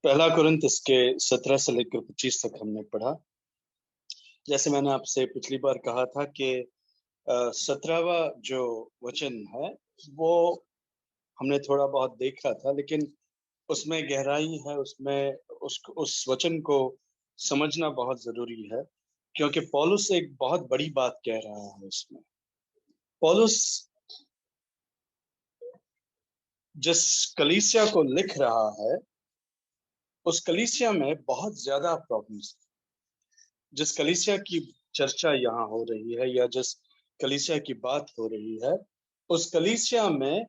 पहला कुरिन्थ के 17 से लेकर 25 तक हमने पढ़ा। जैसे मैंने आपसे पिछली बार कहा था कि 17वां जो वचन है वो हमने थोड़ा बहुत देखा था, लेकिन उसमें गहराई है, उसमें उस वचन को समझना बहुत जरूरी है, क्योंकि पौलुस एक बहुत बड़ी बात कह रहा है उसमें। पौलुस जिस कलीसिया को लिख रहा है उस कलीसिया में बहुत ज्यादा प्रॉब्लम्स। जिस कलीसिया की चर्चा यहाँ हो रही है या जिस कलीसिया की बात हो रही है, उस कलीसिया में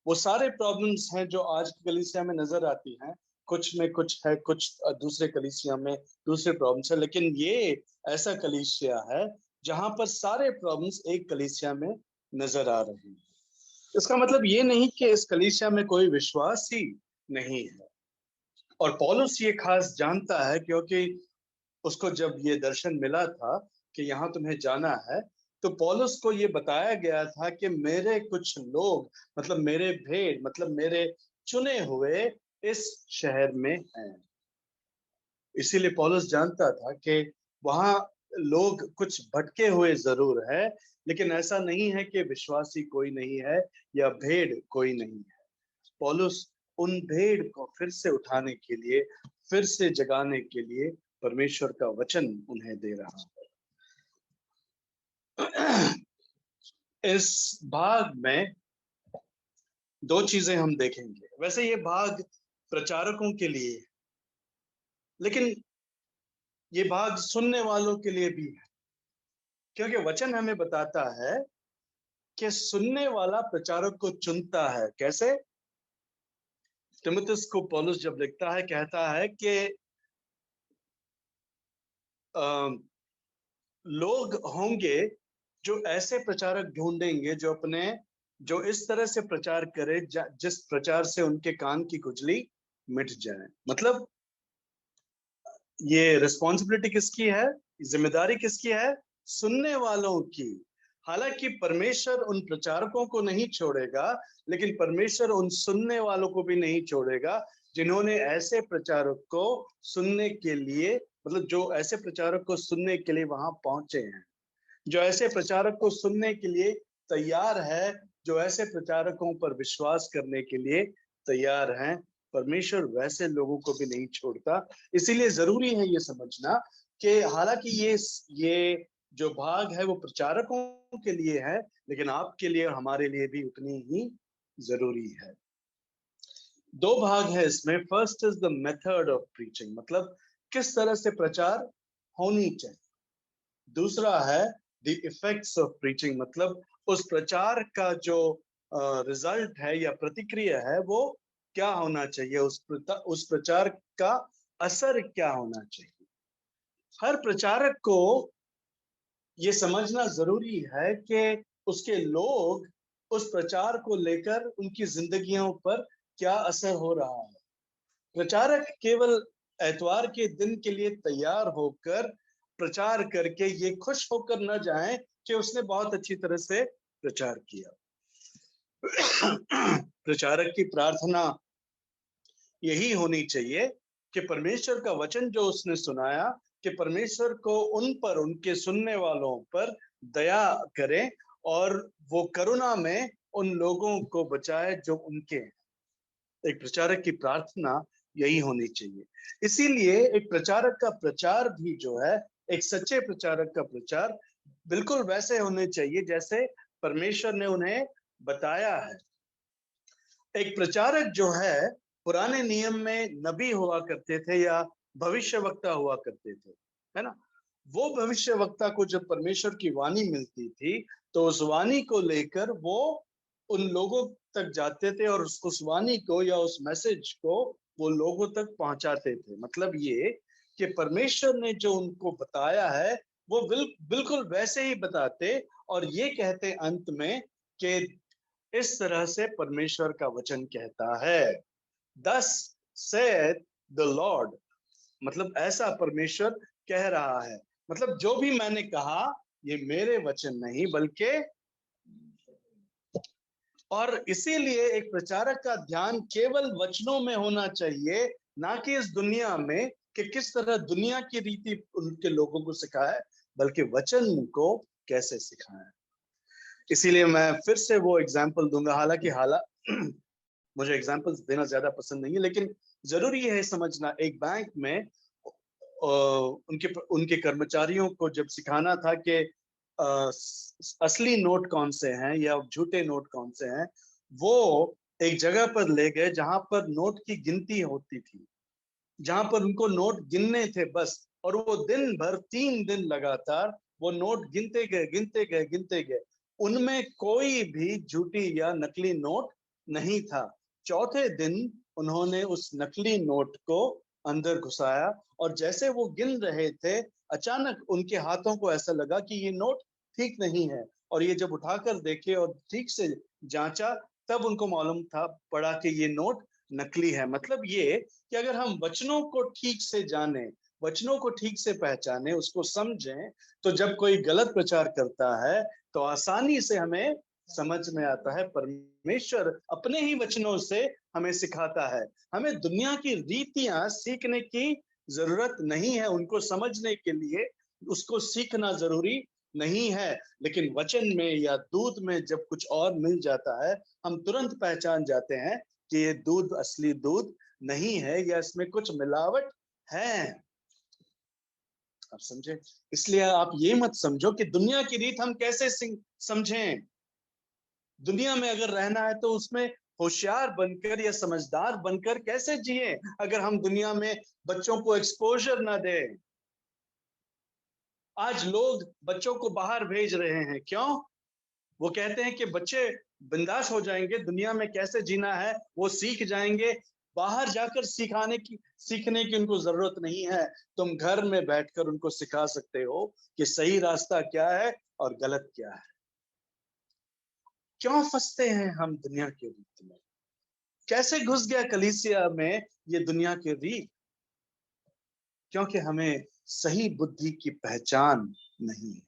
वो सारे प्रॉब्लम्स हैं जो आज की कलीसिया में नजर आती हैं। कुछ में कुछ है, कुछ दूसरे कलीसिया में दूसरे प्रॉब्लम्स है, लेकिन ये ऐसा कलीसिया है जहां पर सारे प्रॉब्लम्स एक कलीसिया में नजर आ रहे हैं। इसका मतलब ये नहीं कि इस कलीसिया में कोई विश्वास ही नहीं है। और पौलुस ये खास जानता है, क्योंकि उसको जब ये दर्शन मिला था कि यहाँ तुम्हें जाना है, तो पौलुस को ये बताया गया था कि मेरे कुछ लोग, मतलब मेरे भेड़, मतलब मेरे चुने हुए इस शहर में हैं। इसीलिए पौलुस जानता था कि वहां लोग कुछ भटके हुए जरूर है, लेकिन ऐसा नहीं है कि विश्वासी कोई नहीं है या भेड़ कोई नहीं है। पौलुस उन भेड़ को फिर से उठाने के लिए, फिर से जगाने के लिए परमेश्वर का वचन उन्हें दे रहा है। इस भाग में दो चीजें हम देखेंगे। वैसे ये भाग प्रचारकों के लिए, लेकिन ये भाग सुनने वालों के लिए भी है, क्योंकि वचन हमें बताता है कि सुनने वाला प्रचारक को चुनता है। कैसे? तीमुथियुस को पौलुस जब लिखता है, कहता है कि लोग होंगे जो ऐसे प्रचारक ढूंढेंगे जो इस तरह से प्रचार करे जिस प्रचार से उनके कान की खुजली मिट जाए। मतलब ये रिस्पॉन्सिबिलिटी किसकी है, जिम्मेदारी किसकी है? सुनने वालों की। हालांकि परमेश्वर उन प्रचारकों को नहीं छोड़ेगा, लेकिन परमेश्वर उन सुनने वालों को भी नहीं छोड़ेगा जिन्होंने ऐसे प्रचारक को सुनने के लिए, मतलब जो ऐसे प्रचारक को सुनने के लिए वहां पहुंचे हैं, जो ऐसे प्रचारक को सुनने के लिए तैयार है, जो ऐसे प्रचारकों पर विश्वास करने के लिए तैयार हैं। परमेश्वर वैसे लोगों को भी नहीं छोड़ता। इसीलिए जरूरी है ये समझना कि हालांकि ये जो भाग है वो प्रचारकों के लिए है, लेकिन आपके लिए और हमारे लिए भी उतनी ही जरूरी है। दो भाग है इसमें। First is the method of preaching, मतलब किस तरह से प्रचार होनी चाहिए। दूसरा है द इफेक्ट्स ऑफ प्रीचिंग, मतलब उस प्रचार का जो रिजल्ट है या प्रतिक्रिया है वो क्या होना चाहिए, उस प्रचार का असर क्या होना चाहिए। हर प्रचारक को ये समझना जरूरी है कि उसके लोग उस प्रचार को लेकर उनकी जिंदगियों पर क्या असर हो रहा है। प्रचारक केवल एतवार के दिन के लिए तैयार होकर प्रचार करके ये खुश होकर न जाए कि उसने बहुत अच्छी तरह से प्रचार किया। प्रचारक की प्रार्थना यही होनी चाहिए कि परमेश्वर का वचन जो उसने सुनाया, कि परमेश्वर को उन पर, उनके सुनने वालों पर दया करें और वो करुणा में उन लोगों को बचाए जो उनके हैं। एक प्रचारक की प्रार्थना यही होनी चाहिए। इसीलिए एक प्रचारक का प्रचार भी जो है, एक सच्चे प्रचारक का प्रचार बिल्कुल वैसे होने चाहिए जैसे परमेश्वर ने उन्हें बताया है। एक प्रचारक जो है, पुराने नियम में नबी हुआ करते थे या भविष्यवक्ता हुआ करते थे, है ना। वो भविष्यवक्ता को जब परमेश्वर की वाणी मिलती थी तो उस वाणी को लेकर वो उन लोगों तक जाते थे और उस वाणी को या उस मैसेज को वो लोगों तक पहुंचाते थे। मतलब ये कि परमेश्वर ने जो उनको बताया है वो बिल्कुल वैसे ही बताते और ये कहते अंत में कि इस तरह से परमेश्वर का वचन कहता है, thus saith the Lord, मतलब ऐसा परमेश्वर कह रहा है। मतलब जो भी मैंने कहा ये मेरे वचन नहीं बल्कि, और इसीलिए एक प्रचारक का ध्यान केवल वचनों में होना चाहिए, ना कि इस दुनिया में कि किस तरह दुनिया की रीति उनके लोगों को सिखाए, बल्कि वचन को कैसे सिखाए। इसीलिए मैं फिर से वो एग्जाम्पल दूंगा, हालांकि मुझे एग्जाम्पल्स देना ज्यादा पसंद नहीं है, लेकिन जरूरी है समझना। एक बैंक में उनके उनके कर्मचारियों को जब सिखाना था कि असली नोट कौन से हैं या झूठे नोट कौन से हैं, वो एक जगह पर ले गए जहां पर नोट की गिनती होती थी, जहां पर उनको नोट गिनने थे बस। और वो दिन भर 3 दिन लगातार वो नोट गिनते गए गिनते गए गिनते गए, उनमें कोई भी झूठी या नकली नोट नहीं था। चौथे दिन उन्होंने उस नकली नोट को अंदर घुसाया, और जैसे वो गिन रहे थे, अचानक उनके हाथों को ऐसा लगा कि ये नोट ठीक नहीं है। और ये जब उठाकर देखे और ठीक से जांचा, तब उनको मालूम था पड़ा कि ये नोट नकली है। मतलब ये कि अगर हम वचनों को ठीक से जाने, वचनों को ठीक से पहचाने, उसको समझें, तो जब कोई गलत प्रचार करता है तो आसानी से हमें समझ में आता है परमेश्वर अपने ही वचनों से हमें सिखाता है। हमें दुनिया की रीतियां सीखने की जरूरत नहीं है, उनको समझने के लिए उसको सीखना जरूरी नहीं है। लेकिन वचन में या दूध में जब कुछ और मिल जाता है, हम तुरंत पहचान जाते हैं कि ये दूध असली दूध नहीं है या इसमें कुछ मिलावट है। आप समझे? इसलिए आप ये मत समझो कि दुनिया की रीत हम कैसे समझें। दुनिया में अगर रहना है तो उसमें होशियार बनकर या समझदार बनकर कैसे जिए, अगर हम दुनिया में बच्चों को एक्सपोजर ना दें। आज लोग बच्चों को बाहर भेज रहे हैं, क्यों? वो कहते हैं कि बच्चे बिंदास हो जाएंगे, दुनिया में कैसे जीना है वो सीख जाएंगे, बाहर जाकर सीखने की उनको जरूरत नहीं है। तुम घर में बैठकर उनको सिखा सकते हो कि सही रास्ता क्या है और गलत क्या है। क्यों फंसते हैं हम दुनिया के रीत में? कैसे घुस गया कलीसिया में ये दुनिया के रीत? क्योंकि हमें सही बुद्धि की पहचान नहीं है।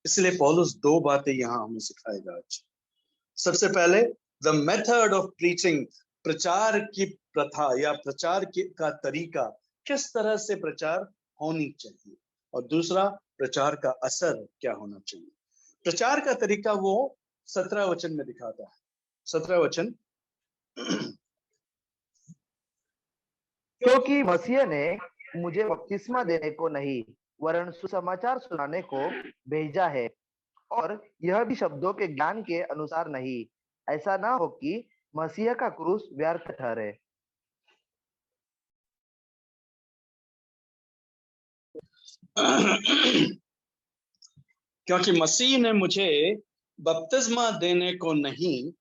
इसलिए पौलुस 2 बातें यहां हमें सिखाएगा आज। सबसे पहले, द मेथड ऑफ प्रीचिंग, प्रचार की प्रथा या प्रचार का तरीका, किस तरह से प्रचार होनी चाहिए। और दूसरा, प्रचार का असर क्या होना चाहिए। प्रचार का तरीका वो 17 वचन में दिखाता है। 17 वचन। क्योंकि मसीह ने मुझे बपतिस्मा देने को नहीं वरन सुसमाचार सुनाने को भेजा है, और यह भी शब्दों के ज्ञान के अनुसार नहीं, ऐसा ना हो कि मसीह का क्रूस व्यर्थ ठहरे। क्योंकि मसीह ने मुझे बपतिस्मा देने को नहीं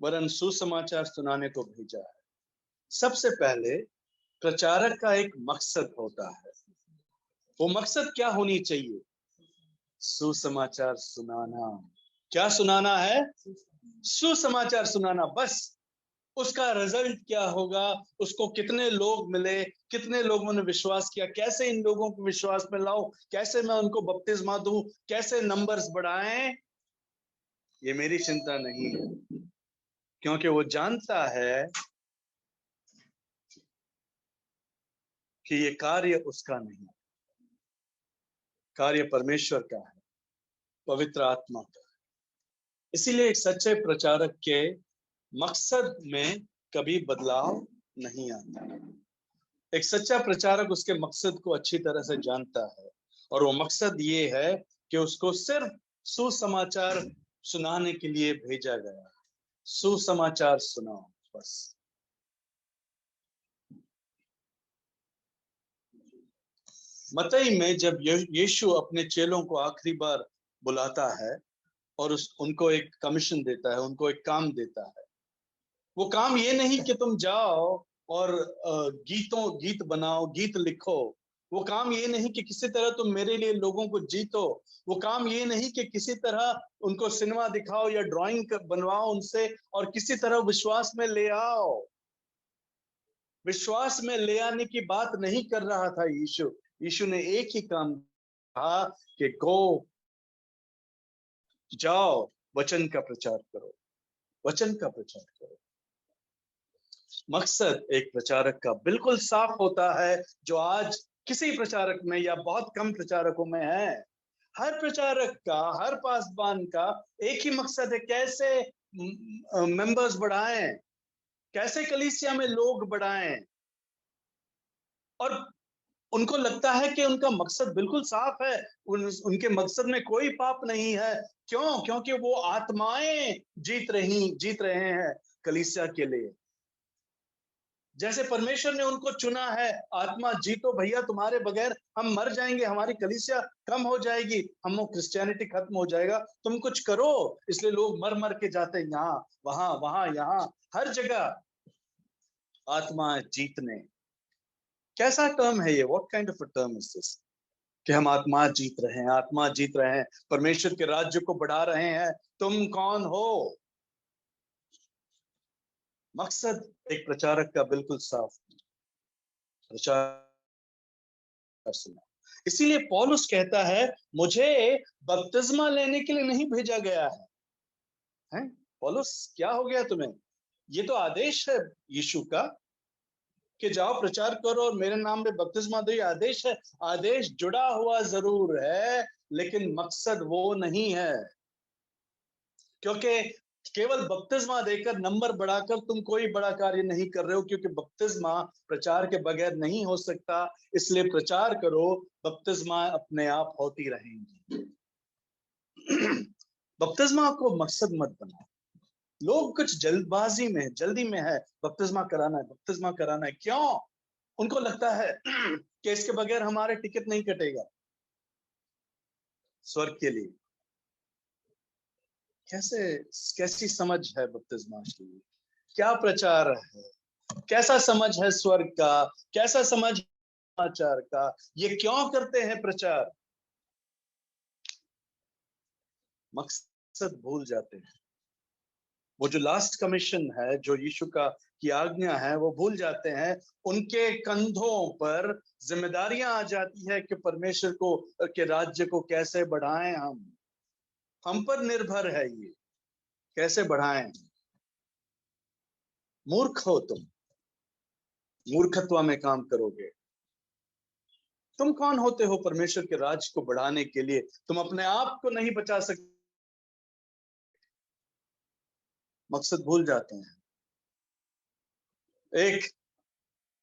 वरन सुसमाचार सुनाने को भेजा है। सबसे पहले प्रचारक का एक मकसद होता है। वो मकसद क्या होनी चाहिए? सुसमाचार सुनाना। क्या सुनाना है? सुसमाचार सुनाना। बस उसका रिजल्ट क्या होगा, उसको कितने लोग मिले, कितने लोगों ने विश्वास किया, कैसे इन लोगों को विश्वास में लाऊं, कैसे मैं उनको बपतिस्मा दूं, कैसे नंबर्स बढ़ाएं, ये मेरी चिंता नहीं है। क्योंकि वो जानता है कि ये कार्य उसका नहीं, कार्य परमेश्वर का है, पवित्र आत्मा का। इसीलिए एक सच्चे प्रचारक के मकसद में कभी बदलाव नहीं आता। एक सच्चा प्रचारक उसके मकसद को अच्छी तरह से जानता है, और वो मकसद ये है कि उसको सिर्फ सुसमाचार सुनाने के लिए भेजा गया। सुसमाचार सुनाओ बस। मत्ती में जब यीशु अपने चेलों को आखिरी बार बुलाता है और उनको एक कमीशन देता है, उनको एक काम देता है। वो काम ये नहीं कि तुम जाओ और गीत बनाओ, गीत लिखो। वो काम ये नहीं कि किसी तरह तुम मेरे लिए लोगों को जीतो। वो काम ये नहीं कि किसी तरह उनको सिनेमा दिखाओ या ड्राइंग बनवाओ उनसे और किसी तरह विश्वास में ले आओ। विश्वास में ले आने की बात नहीं कर रहा था यीशु। यीशु ने एक ही काम कहा कि जाओ, वचन का प्रचार करो, वचन का प्रचार करो। मकसद एक प्रचारक का बिल्कुल साफ होता है, जो आज किसी प्रचारक में या बहुत कम प्रचारकों में है। हर प्रचारक का, हर पासबान का एक ही मकसद है, कैसे मेंबर्स बढ़ाएं, कैसे कलीसिया में लोग बढ़ाएं। और उनको लगता है कि उनका मकसद बिल्कुल साफ है, उनके मकसद में कोई पाप नहीं है। क्यों? क्योंकि वो आत्माएं जीत रहे हैं कलीसिया के लिए। जैसे परमेश्वर ने उनको चुना है, आत्मा जीतो भैया, तुम्हारे बगैर हम मर जाएंगे, हमारी कलीसिया कम हो जाएगी, हम क्रिश्चियनिटी खत्म हो जाएगा, तुम कुछ करो। इसलिए लोग मर मर के जाते हैं, यहाँ वहां यहाँ, हर जगह आत्मा जीतने। कैसा टर्म है ये? What kind of a term is this, कि हम आत्मा जीत रहे हैं, आत्मा जीत रहे हैं, परमेश्वर के राज्य को बढ़ा रहे हैं। तुम कौन हो? मकसद एक प्रचारक का बिल्कुल साफ, प्रचार सुना। इसीलिए पौलुस कहता है, मुझे बपतिस्मा लेने के लिए नहीं भेजा गया है। हैं? पौलुस, क्या हो गया तुम्हें? ये तो आदेश है यीशु का कि जाओ प्रचार करो और मेरे नाम पे बपतिस्मा दो। ये आदेश है। आदेश जुड़ा हुआ जरूर है, लेकिन मकसद वो नहीं है। क्योंकि केवल बपतिस्मा देकर, नंबर बढ़ाकर तुम कोई बड़ा कार्य नहीं कर रहे हो, क्योंकि बपतिस्मा प्रचार के बगैर नहीं हो सकता। इसलिए प्रचार करो, बपतिस्मा अपने आप होती रहेंगी। बपतिस्मा को मकसद मत बनाओ। लोग कुछ जल्दी में है, बपतिस्मा कराना है, बपतिस्मा कराना है। क्यों? उनको लगता है कि इसके बगैर हमारे टिकट नहीं कटेगा स्वर्ग के लिए। कैसी समझ है बपतिस्मा के लिए? क्या प्रचार है? कैसा समझ है स्वर्ग का? कैसा समझ समाचार का? ये क्यों करते हैं प्रचार? मकसद भूल जाते हैं। वो जो लास्ट कमीशन है, जो यीशु की आज्ञा है, वो भूल जाते हैं। उनके कंधों पर जिम्मेदारियां आ जाती है कि परमेश्वर के राज्य को कैसे बढ़ाएं। हम पर निर्भर है ये, कैसे बढ़ाएं। मूर्ख हो तुम, मूर्खत्व में काम करोगे। तुम कौन होते हो परमेश्वर के राज्य को बढ़ाने के लिए? तुम अपने आप को नहीं बचा सकते। मकसद भूल जाते हैं। एक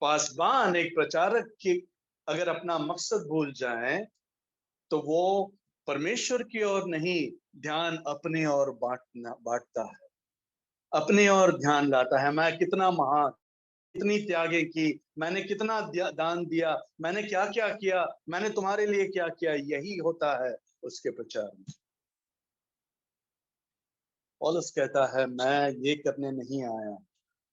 पासबान, एक प्रचारक की अगर अपना मकसद भूल जाए, तो वो परमेश्वर की ओर नहीं, ध्यान अपनी ओर बांटता है, अपनी ओर ध्यान लाता है। मैं कितना महान, कितनी त्यागे की, मैंने कितना दान दिया, मैंने क्या क्या किया, मैंने तुम्हारे लिए क्या किया। यही होता है उसके प्रचार में। पौलुस कहता है, मैं ये करने नहीं आया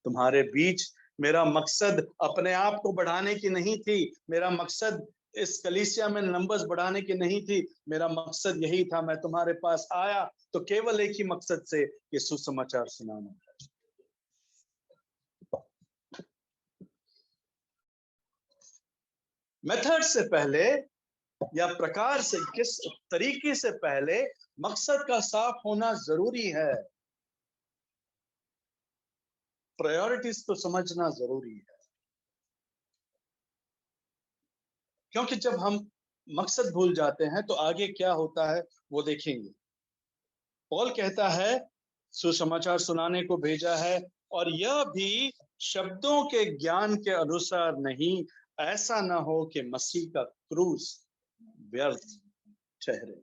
तुम्हारे बीच। मेरा मकसद अपने आप को बढ़ाने की नहीं थी, मेरा मकसद इस कलीसिया में नंबर्स बढ़ाने की नहीं थी। मेरा मकसद यही था, मैं तुम्हारे पास आया तो केवल एक ही मकसद से, कि सुसमाचार सुनाना। मेथड से पहले या प्रकार से, किस तरीके से पहले मकसद का साफ होना जरूरी है। प्रायोरिटीज तो समझना जरूरी है। क्योंकि जब हम मकसद भूल जाते हैं तो आगे क्या होता है वो देखेंगे। पौल कहता है, सुसमाचार सुनाने को भेजा है, और यह भी शब्दों के ज्ञान के अनुसार नहीं, ऐसा ना हो कि मसीह का क्रूस व्यर्थ ठहरे।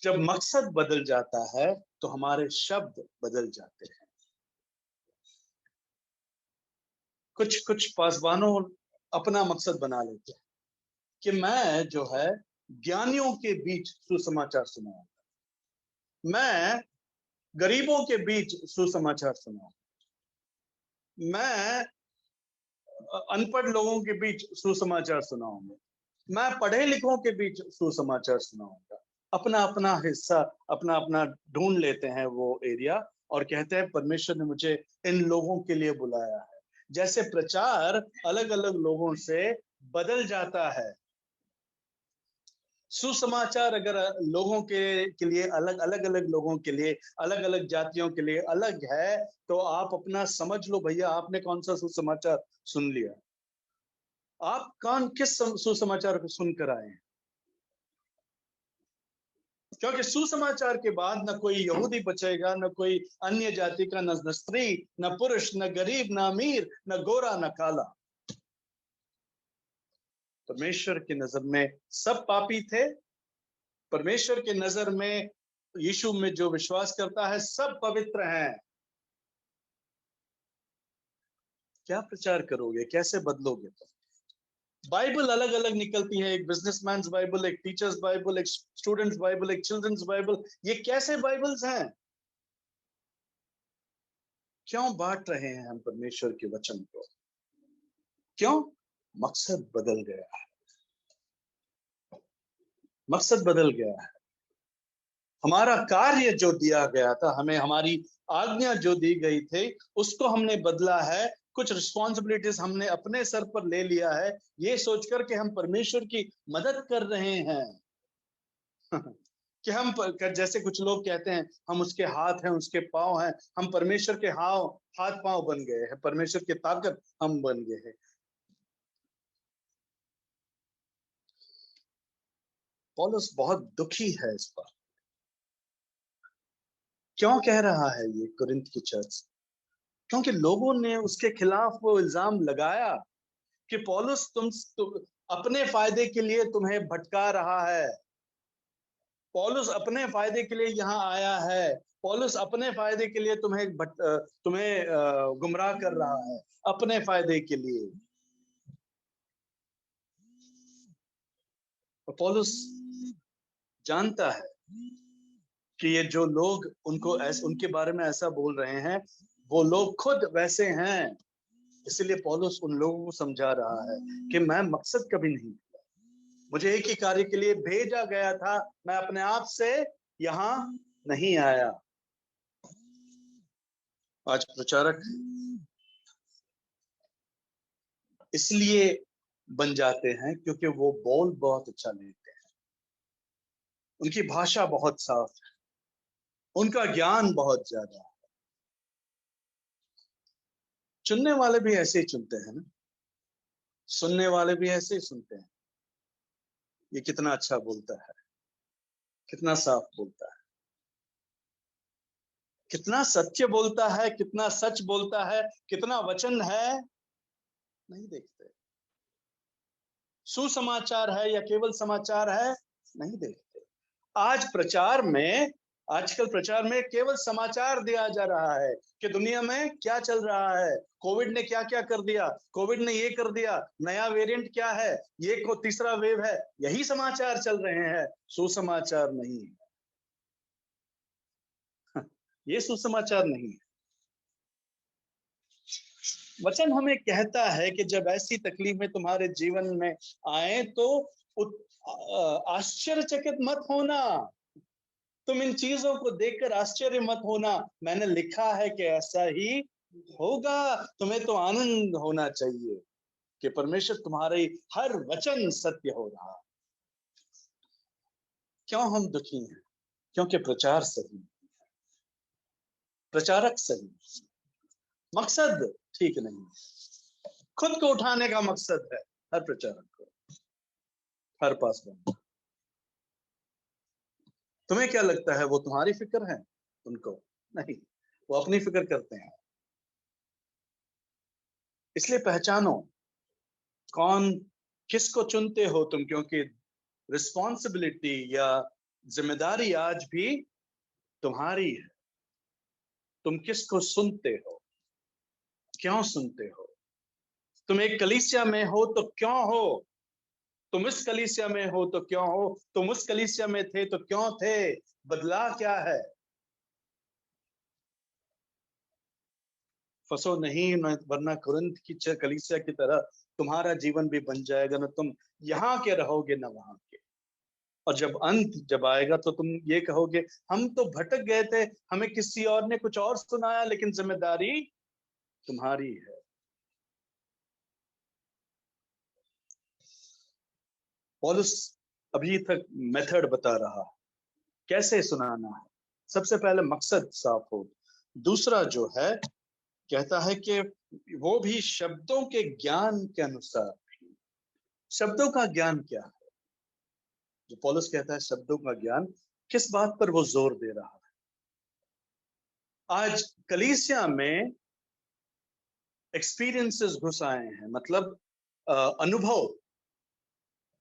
जब मकसद बदल जाता है तो हमारे शब्द बदल जाते हैं। कुछ पासवानों अपना मकसद बना लेते हैं कि मैं जो है ज्ञानियों के बीच सुसमाचार सुनाऊंगा, मैं गरीबों के बीच सुसमाचार सुनाऊंगा, मैं अनपढ़ लोगों के बीच सुसमाचार सुनाऊंगा, मैं पढ़े लिखों के बीच सुसमाचार सुनाऊंगा। अपना अपना हिस्सा, अपना अपना ढूंढ लेते हैं वो एरिया, और कहते हैं परमेश्वर ने मुझे इन लोगों के लिए बुलाया है। जैसे प्रचार अलग अलग लोगों से बदल जाता है। सुसमाचार अगर लोगों के लिए अलग अलग लोगों के लिए, अलग अलग जातियों के लिए अलग है, तो आप अपना समझ लो भैया, आपने कौन सा सुसमाचार सुन लिया। आप किस सुसमाचार को सुनकर आए हैं? क्योंकि सुसमाचार के बाद न कोई यहूदी बचेगा, न कोई अन्य जाति का, न स्त्री, न पुरुष, न गरीब, न अमीर, न गोरा, न काला। परमेश्वर की नजर में सब पापी थे। परमेश्वर की नजर में यीशु में जो विश्वास करता है सब पवित्र हैं। क्या प्रचार करोगे, कैसे बदलोगे? बाइबल अलग अलग निकलती है, एक बिजनेसमैन बाइबल, एक टीचर्स बाइबल, एक स्टूडेंट्स बाइबल, एक चिल्ड्रंस बाइबल। ये कैसे बाइबल्स हैं? क्यों बांट रहे हैं हम परमेश्वर के वचन को? क्यों? मकसद बदल गया है। मकसद बदल गया है। हमारा कार्य जो दिया गया था, हमें हमारी आज्ञा जो दी गई थी, उसको हमने बदला है। कुछ रिस्पॉन्सिबिलिटीज हमने अपने सर पर ले लिया है, ये सोचकर के हम परमेश्वर की मदद कर रहे हैं। कि हम जैसे कुछ लोग कहते हैं हम उसके हाथ हैं, उसके पांव हैं। हम परमेश्वर के हाथ पांव बन गए हैं, परमेश्वर की ताकत हम बन गए हैं। पौलुस बहुत दुखी है इस पर। क्यों कह रहा है ये कुरिन्थ की चर्च? क्योंकि लोगों ने उसके खिलाफ वो इल्जाम लगाया कि पौलुस तुम अपने फायदे के लिए तुम्हें भटका रहा है। पौलुस अपने फायदे के लिए यहाँ आया है। पौलुस अपने फायदे के लिए तुम्हें गुमराह कर रहा है, अपने फायदे के लिए। और पौलुस जानता है कि ये जो लोग उनके बारे में ऐसा बोल रहे हैं, वो लोग खुद वैसे हैं। इसलिए पौलुस उन लोगों को समझा रहा है कि मैं मकसद कभी नहीं किया, मुझे एक ही कार्य के लिए भेजा गया था, मैं अपने आप से यहाँ नहीं आया। आज प्रचारक इसलिए बन जाते हैं क्योंकि वो बोल बहुत अच्छा लेते हैं, उनकी भाषा बहुत साफ है, उनका ज्ञान बहुत ज्यादा है। चुनने वाले भी ऐसे ही चुनते हैं ना, सुनने वाले भी ऐसे ही सुनते हैं। ये कितना अच्छा बोलता है, कितना साफ बोलता है, कितना सत्य बोलता है, कितना सच बोलता है, कितना वचन है, नहीं देखते। सुसमाचार है या केवल समाचार है, नहीं देखते। आजकल प्रचार में केवल समाचार दिया जा रहा है कि दुनिया में क्या चल रहा है, कोविड ने क्या क्या कर दिया, कोविड ने ये कर दिया, नया वेरिएंट क्या है, ये को तीसरा वेव है, यही समाचार चल रहे हैं, सुसमाचार नहीं है। ये सुसमाचार नहीं है। वचन हमें कहता है कि जब ऐसी तकलीफें तुम्हारे जीवन में आए तो आश्चर्यचकित मत होना। तुम इन चीजों को देखकर आश्चर्य मत होना, मैंने लिखा है कि ऐसा ही होगा। तुम्हें तो आनंद होना चाहिए कि परमेश्वर तुम्हारे हर वचन सत्य हो रहा है। क्यों हम दुखी हैं? क्योंकि प्रचार सही, प्रचारक सही, मकसद ठीक नहीं। खुद को उठाने का मकसद है हर प्रचारक को, हर पास बन। तुम्हें क्या लगता है वो तुम्हारी फिक्र है? उनको नहीं, वो अपनी फिक्र करते हैं। इसलिए पहचानो कौन, किसको चुनते हो तुम, क्योंकि रिस्पॉन्सिबिलिटी या जिम्मेदारी आज भी तुम्हारी है। तुम किसको सुनते हो, क्यों सुनते हो? तुम एक कलीसिया में हो तो क्यों हो? तुम इस कलीसिया में हो तो क्यों हो? तुम उस कलीसिया में थे तो क्यों थे? बदला क्या है? फंसो नहीं, वरना कुरिन्थ की कलीसिया की तरह तुम्हारा जीवन भी बन जाएगा, ना तुम यहाँ के रहोगे ना वहां के। और जब आएगा तो तुम ये कहोगे हम तो भटक गए थे, हमें किसी और ने कुछ और सुनाया, लेकिन जिम्मेदारी तुम्हारी है। पौलुस अभी तक मेथड बता रहा है कैसे सुनाना है। सबसे पहले मकसद साफ हो। दूसरा जो है कहता है कि वो भी शब्दों के ज्ञान के अनुसार। शब्दों का ज्ञान क्या है? जो पौलुस कहता है शब्दों का ज्ञान, किस बात पर वो जोर दे रहा है? आज कलीसिया में एक्सपीरियंसेस घुस आए हैं, मतलब अनुभव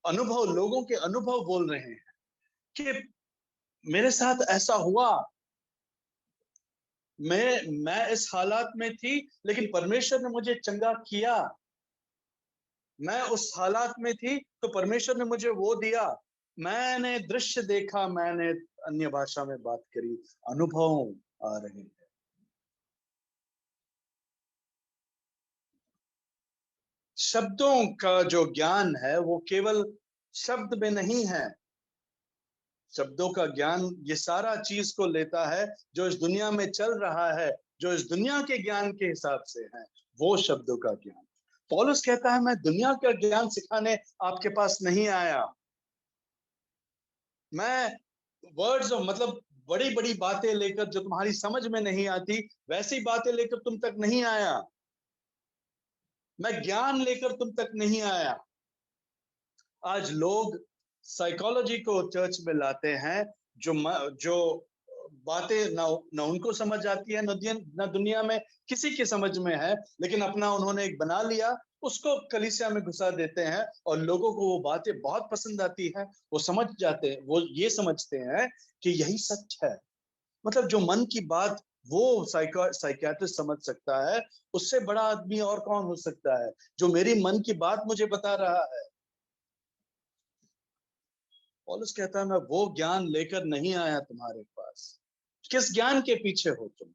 अनुभव, लोगों के अनुभव बोल रहे हैं कि मेरे साथ ऐसा हुआ, मैं इस हालात में थी लेकिन परमेश्वर ने मुझे चंगा किया। मैं उस हालात में थी तो परमेश्वर ने मुझे वो दिया। मैंने दृश्य देखा, मैंने अन्य भाषा में बात करी। अनुभव आ रहे हैं। शब्दों का जो ज्ञान है वो केवल शब्द में नहीं है। शब्दों का ज्ञान ये सारा चीज को लेता है जो इस दुनिया में चल रहा है, जो इस दुनिया के ज्ञान के हिसाब से है, वो शब्दों का ज्ञान। पौलुस कहता है मैं दुनिया का ज्ञान सिखाने आपके पास नहीं आया। मैं वर्ड्स ऑफ, मतलब बड़ी बड़ी बातें लेकर जो तुम्हारी समझ में नहीं आती वैसी बातें लेकर तुम तक नहीं आया। मैं ज्ञान लेकर तुम तक नहीं आया। आज लोग साइकोलॉजी को चर्च में लाते हैं, जो बातें ना उनको समझ आती है, ना दुनिया में किसी की समझ में है, लेकिन अपना उन्होंने एक बना लिया, उसको कलीसिया में घुसा देते हैं और लोगों को वो बातें बहुत पसंद आती है। वो समझ जाते हैं, वो ये समझते हैं कि यही सच है। मतलब जो मन की बात वो साइकियाट्रिस्ट समझ सकता है, उससे बड़ा आदमी और कौन हो सकता है जो मेरी मन की बात मुझे बता रहा है। पौलुस कहता है मैं वो ज्ञान लेकर नहीं आया तुम्हारे पास। किस ज्ञान के पीछे हो तुम?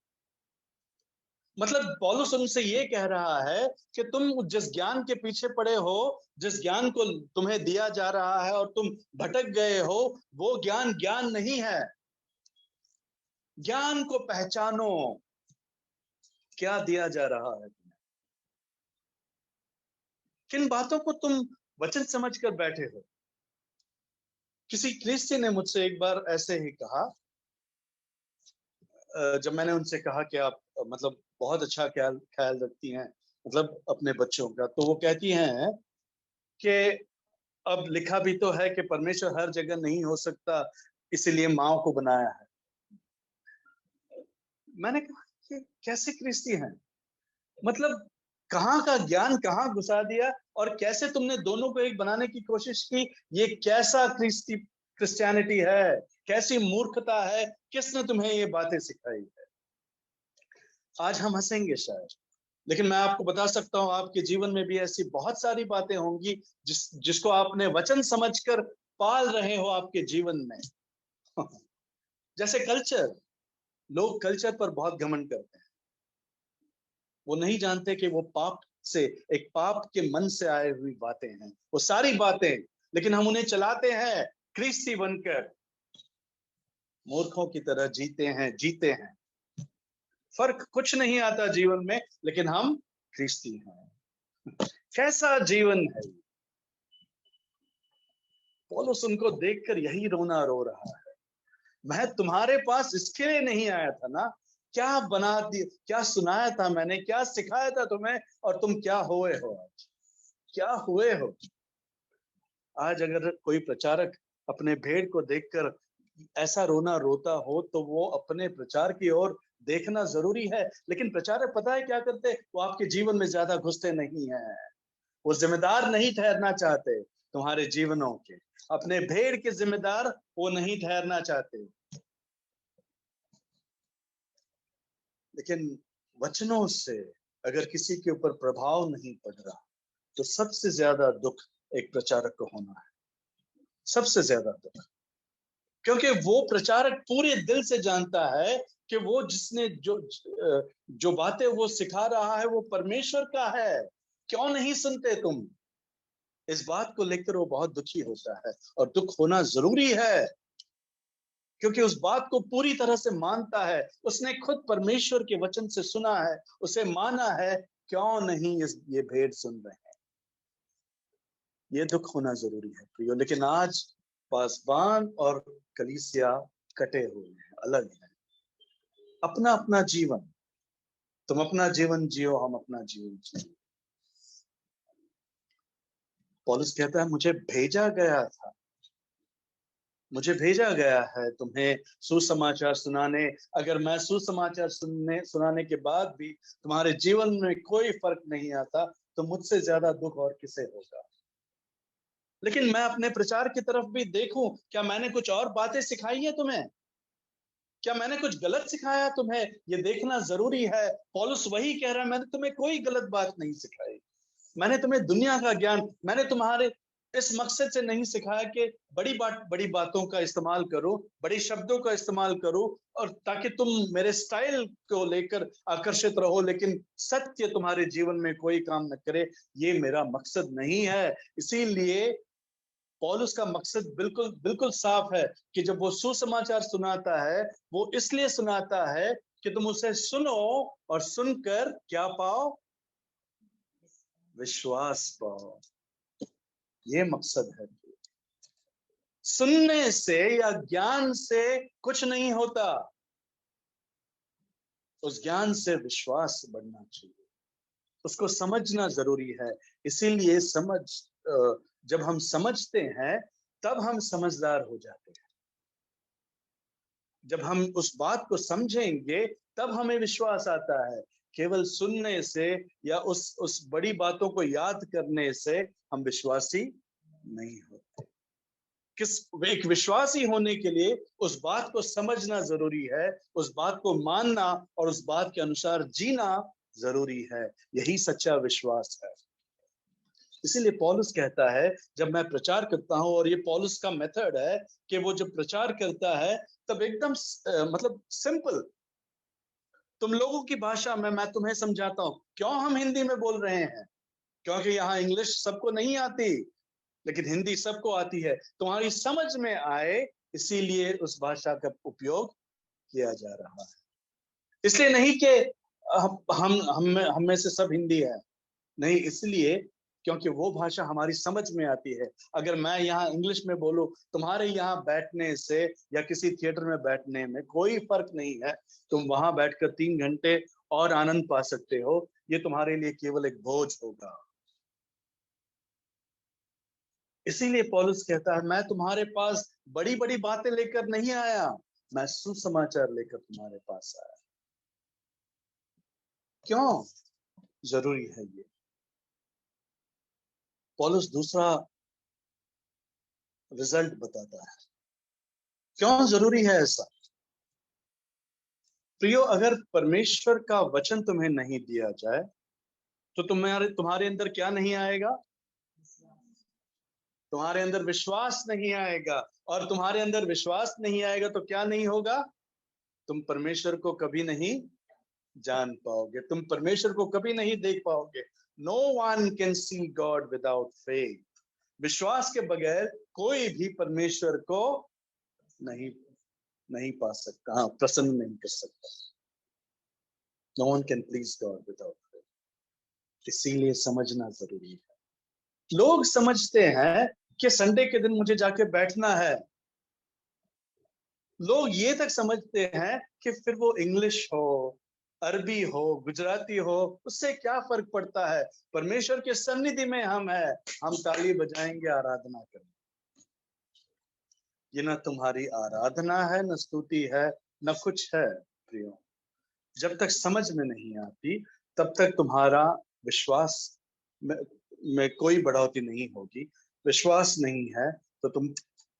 मतलब पौलुस उनसे ये कह रहा है कि तुम जिस ज्ञान के पीछे पड़े हो, जिस ज्ञान को तुम्हें दिया जा रहा है और तुम भटक गए हो, वो ज्ञान ज्ञान नहीं है। ज्ञान को पहचानो। क्या दिया जा रहा है तुम्हें? किन बातों को तुम वचन समझकर बैठे हो? किसी क्रिश्चियन ने मुझसे एक बार ऐसे ही कहा, जब मैंने उनसे कहा कि आप मतलब बहुत अच्छा ख्याल ख्याल रखती हैं, मतलब अपने बच्चों का, तो वो कहती हैं कि अब लिखा भी तो है कि परमेश्वर हर जगह नहीं हो सकता, इसीलिए माँ को बनाया है। मैंने कहा कि कैसे क्रिस्ती हैं? मतलब कहाँ का ज्ञान कहाँ घुसा दिया और कैसे तुमने दोनों को एक बनाने की कोशिश की? ये कैसा क्रिश्चियनिटी है? कैसी मूर्खता है? किसने तुम्हें ये बातें सिखाई है? आज हम हंसेंगे शायद, लेकिन मैं आपको बता सकता हूं आपके जीवन में भी ऐसी बहुत सारी बातें होंगी जिसको आपने वचन समझकर पाल रहे हो आपके जीवन में। जैसे कल्चर, लोग कल्चर पर बहुत घमंड करते हैं। वो नहीं जानते कि वो पाप से, एक पाप के मन से आई हुई बातें हैं वो सारी बातें, लेकिन हम उन्हें चलाते हैं क्रिस्ती बनकर। मूर्खों की तरह जीते हैं। फर्क कुछ नहीं आता जीवन में, लेकिन हम क्रिस्ती हैं। कैसा जीवन है? पौलुस उनको देखकर यही रोना रो रहा है। मैं तुम्हारे पास इसके लिए नहीं आया था ना। क्या बना दी, क्या सुनाया था मैंने, क्या सिखाया था तुम्हें, और तुम क्या हुए हो आज? क्या हुए हो? आज अगर कोई प्रचारक अपने भेड़ को देखकर ऐसा रोना रोता हो तो वो अपने प्रचार की ओर देखना जरूरी है। लेकिन प्रचारक पता है क्या करते? वो आपके जीवन में ज्यादा घुसते नहीं है। वो जिम्मेदार नहीं ठहरना चाहते तुम्हारे जीवनों के, अपने भेड़ के जिम्मेदार वो नहीं ठहरना चाहते। लेकिन वचनों से अगर किसी के ऊपर प्रभाव नहीं पड़ रहा तो सबसे ज्यादा दुख एक प्रचारक को होना है। सबसे ज्यादा दुख, क्योंकि वो प्रचारक पूरे दिल से जानता है कि वो जिसने जो बातें वो सिखा रहा है वो परमेश्वर का है। क्यों नहीं सुनते तुम? इस बात को लेकर वो बहुत दुखी होता है, और दुख होना जरूरी है क्योंकि उस बात को पूरी तरह से मानता है। उसने खुद परमेश्वर के वचन से सुना है, उसे माना है। क्यों नहीं ये भेड़ सुन रहे हैं? ये दुख होना जरूरी है प्रियो। लेकिन आज पासबान और कलीसिया कटे हुए हैं, अलग हैं, अपना अपना जीवन। तुम अपना जीवन जियो, हम अपना जीवन जियो। पौलुस कहता है मुझे भेजा गया था, मुझे भेजा गया है तुम्हें सुसमाचार सुनाने। अगर मैं सुसमाचार सुनाने के बाद भी तुम्हारे जीवन में कोई फर्क नहीं आता तो मुझसे ज्यादा दुख और किसे होगा। लेकिन मैं अपने प्रचार की तरफ भी देखूं, क्या मैंने कुछ और बातें सिखाई है तुम्हें? क्या मैंने कुछ गलत सिखाया तुम्हें? ये देखना जरूरी है। पौलुस वही कह रहा है, मैंने तुम्हें कोई गलत बात नहीं सिखाई। मैंने तुम्हें दुनिया का ज्ञान, मैंने तुम्हारे इस मकसद से नहीं सिखाया कि बड़ी बातों का इस्तेमाल करो, बड़े शब्दों का इस्तेमाल करो और ताकि तुम मेरे स्टाइल को लेकर आकर्षित रहो, लेकिन सत्य तुम्हारे जीवन में कोई काम न करे, ये मेरा मकसद नहीं है। इसीलिए पौलुस का मकसद बिल्कुल बिल्कुल साफ है कि जब वो सुसमाचार सुनाता है, वो इसलिए सुनाता है कि तुम उसे सुनो और सुनकर क्या पाओ? विश्वास पाओ। ये मकसद है। सुनने से या ज्ञान से कुछ नहीं होता, उस ज्ञान से विश्वास बढ़ना चाहिए, उसको समझना जरूरी है। इसीलिए जब हम समझते हैं तब हम समझदार हो जाते हैं। जब हम उस बात को समझेंगे तब हमें विश्वास आता है। केवल सुनने से या उस बड़ी बातों को याद करने से हम विश्वासी नहीं होते। एक विश्वासी होने के लिए उस बात को समझना जरूरी है, उस बात को मानना और उस बात के अनुसार जीना जरूरी है। यही सच्चा विश्वास है। इसीलिए पौलुस कहता है जब मैं प्रचार करता हूं, और ये पौलुस का मेथड है कि वो जब प्रचार करता है तब एकदम मतलब सिंपल, तुम लोगों की भाषा में मैं तुम्हें समझाता हूं। क्यों हम हिंदी में बोल रहे हैं? क्योंकि यहाँ इंग्लिश सबको नहीं आती, लेकिन हिंदी सबको आती है, तुम्हारी समझ में आए, इसीलिए उस भाषा का उपयोग किया जा रहा है। इसलिए नहीं कि हम में से सब हिंदी है, नहीं, इसलिए क्योंकि वो भाषा हमारी समझ में आती है। अगर मैं यहाँ इंग्लिश में बोलूं, तुम्हारे यहाँ बैठने से या किसी थिएटर में बैठने में कोई फर्क नहीं है। तुम वहां बैठकर 3 घंटे और आनंद पा सकते हो, ये तुम्हारे लिए केवल एक बोझ होगा। इसीलिए पौलुस कहता है मैं तुम्हारे पास बड़ी बड़ी बातें लेकर नहीं आया, मैं सुसमाचार लेकर तुम्हारे पास आया। क्यों जरूरी है ये? पौलुस दूसरा रिजल्ट बताता है क्यों जरूरी है ऐसा। प्रियो, अगर परमेश्वर का वचन तुम्हें नहीं दिया जाए तो तुम्हारे अंदर क्या नहीं आएगा? तुम्हारे अंदर विश्वास नहीं आएगा, और तुम्हारे अंदर विश्वास नहीं आएगा तो क्या नहीं होगा? तुम परमेश्वर को कभी नहीं जान पाओगे, तुम परमेश्वर को कभी नहीं देख पाओगे। No one can see God without faith. विश्वास के बगैर कोई भी परमेश्वर को नहीं नहीं पा सकता, हाँ, प्रसन्न नहीं कर सकता। No one can please God without faith. इसीलिए समझना जरूरी है। लोग समझते हैं कि संडे के दिन मुझे जाके बैठना है। लोग ये तक समझते हैं कि फिर वो इंग्लिश हो, अरबी हो, गुजराती हो, उससे क्या फर्क पड़ता है, परमेश्वर के सन्निधि में हम है, हम ताली बजाएंगे, आराधना करेंगे। ये ना तुम्हारी आराधना है, न स्तुति है, न कुछ है। प्रियो, जब तक समझ में नहीं आती तब तक तुम्हारा विश्वास में कोई बढ़ोतरी नहीं होगी। विश्वास नहीं है तो तुम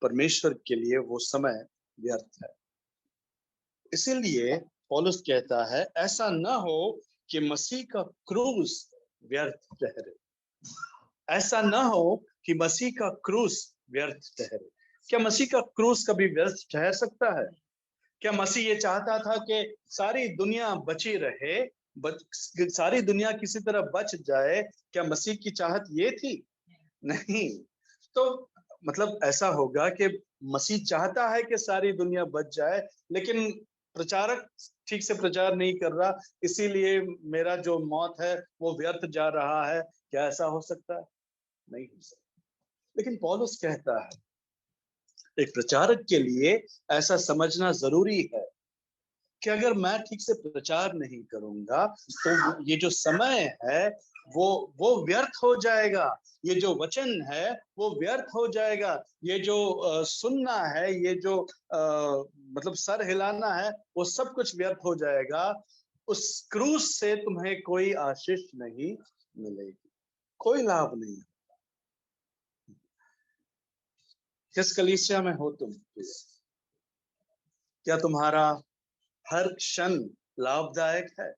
परमेश्वर के लिए वो समय व्यर्थ है। इसीलिए पौलुस कहता है ऐसा न हो कि मसीह का क्रूस व्यर्थ ठहरे। ऐसा न हो कि मसीह का क्रूस व्यर्थ ठहरे। क्या मसीह का क्रूस कभी व्यर्थ ठहर सकता है? क्या मसीह ये चाहता था कि सारी दुनिया बची रहे, सारी दुनिया किसी तरह बच जाए? क्या मसीह की चाहत ये थी? नहीं। तो मतलब ऐसा होगा कि मसीह चाहता है कि सारी दुनिया बच जाए, लेकिन प्रचारक ठीक से प्रचार नहीं कर रहा, इसीलिए मेरा जो मौत है वो व्यर्थ जा रहा है। क्या ऐसा हो सकता है? नहीं हो सकता। लेकिन पौलुस कहता है एक प्रचारक के लिए ऐसा समझना जरूरी है कि अगर मैं ठीक से प्रचार नहीं करूंगा तो ये जो समय है वो व्यर्थ हो जाएगा। ये जो वचन है वो व्यर्थ हो जाएगा। ये जो सुनना है, ये जो मतलब सर हिलाना है, वो सब कुछ व्यर्थ हो जाएगा। उस क्रूज से तुम्हें कोई आशीष नहीं मिलेगी, कोई लाभ नहीं। किस कलीसिया में हो तुम? क्या तुम्हारा हर क्षण लाभदायक है?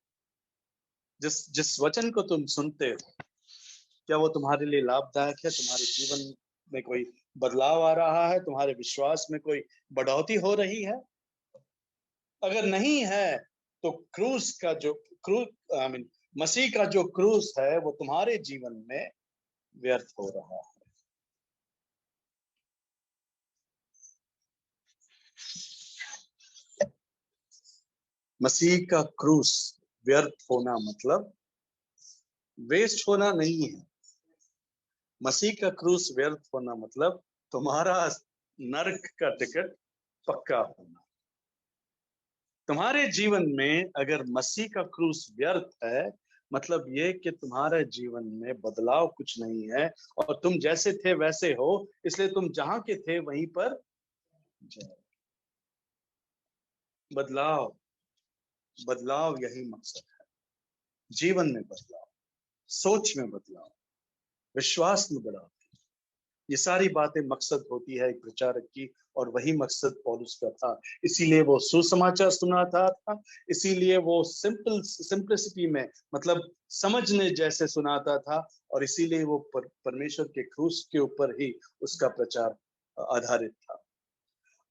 जिस जिस वचन को तुम सुनते हो, क्या वो तुम्हारे लिए लाभदायक है? तुम्हारे जीवन में कोई बदलाव आ रहा है? तुम्हारे विश्वास में कोई बढ़ोतरी हो रही है? अगर नहीं है तो क्रूस का जो क्रूस आई मीन मसीह का जो क्रूस है वो तुम्हारे जीवन में व्यर्थ हो रहा है। मसीह का क्रूस व्यर्थ होना मतलब वेस्ट होना नहीं है। मसीह का क्रूस व्यर्थ होना मतलब तुम्हारा नरक का टिकट पक्का होना। तुम्हारे जीवन में अगर मसीह का क्रूस व्यर्थ है, मतलब ये कि तुम्हारे जीवन में बदलाव कुछ नहीं है और तुम जैसे थे वैसे हो, इसलिए तुम जहां के थे वहीं पर जाओ। बदलाव, बदलाव यही मकसद है। जीवन में बदलाव, सोच में बदलाव, विश्वास में बदलाव, ये सारी बातें मकसद होती है एक प्रचारक की, और वही मकसद पौलुस का था। इसीलिए वो सुसमाचार सुनाता था, इसीलिए वो सिंपलिसिटी में, मतलब समझने जैसे सुनाता था, और इसीलिए वो परमेश्वर के क्रूस के ऊपर ही उसका प्रचार आधारित था।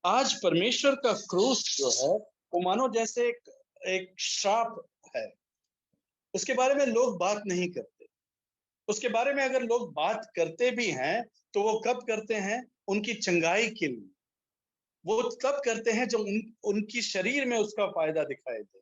आज परमेश्वर का क्रूस जो है वो मानो जैसे एक श्राप है। उसके बारे में लोग बात नहीं करते। उसके बारे में अगर लोग बात करते भी हैं तो वो कब करते हैं? उनकी चंगाई के लिए। वो तब करते हैं जब उनकी शरीर में उसका फायदा दिखाई दे।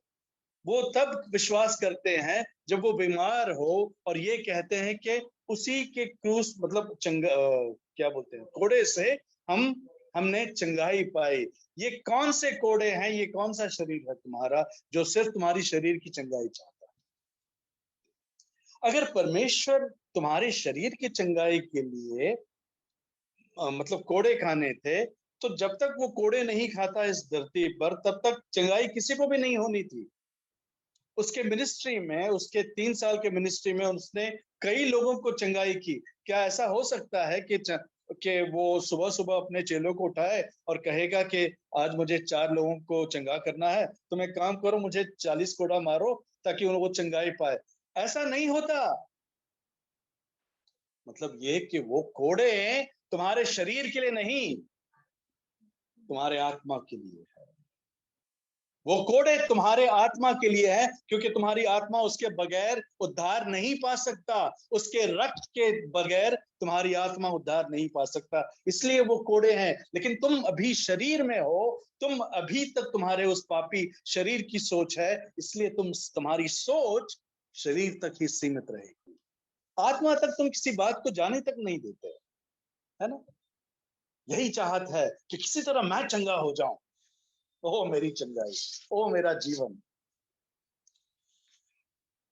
वो तब विश्वास करते हैं जब वो बीमार हो और ये कहते हैं कि उसी के क्रूस मतलब क्या बोलते हैं, कोड़े से हम हमने चंगाई पाई। ये कौन से कोड़े हैं? ये कौन सा शरीर है तुम्हारा जो सिर्फ तुम्हारी शरीर की चंगाई चाहता है? अगर परमेश्वर तुम्हारे शरीर की चंगाई के लिए मतलब कोड़े खाने थे, तो जब तक वो कोड़े नहीं खाता इस धरती पर, तब तक चंगाई किसी को भी नहीं होनी थी। उसके मिनिस्ट्री में, उसके 3 साल के मिनिस्ट्री में उसने कई लोगों को चंगाई की। क्या ऐसा हो सकता है कि वो सुबह सुबह अपने चेलों को उठाए और कहेगा कि आज मुझे 4 लोगों को चंगा करना है, तुम एक काम करो, मुझे 40 कोड़ा मारो ताकि उनको चंगाई पाए? ऐसा नहीं होता। मतलब ये कि वो कोड़े तुम्हारे शरीर के लिए नहीं, तुम्हारे आत्मा के लिए है। वो कोड़े तुम्हारे आत्मा के लिए है, क्योंकि तुम्हारी आत्मा उसके बगैर उद्धार नहीं पा सकता। उसके रक्त के बगैर तुम्हारी आत्मा उद्धार नहीं पा सकता, इसलिए वो कोड़े हैं। लेकिन तुम अभी शरीर में हो, तुम अभी तक तुम्हारे उस पापी शरीर की सोच है, इसलिए तुम्हारी सोच शरीर तक ही सीमित रहेगी। आत्मा तक तुम किसी बात को जाने तक नहीं देते, है ना? यही चाहत है कि किसी तरह मैं चंगा हो जाऊं। ओ मेरी चंगाई, ओ मेरा जीवन।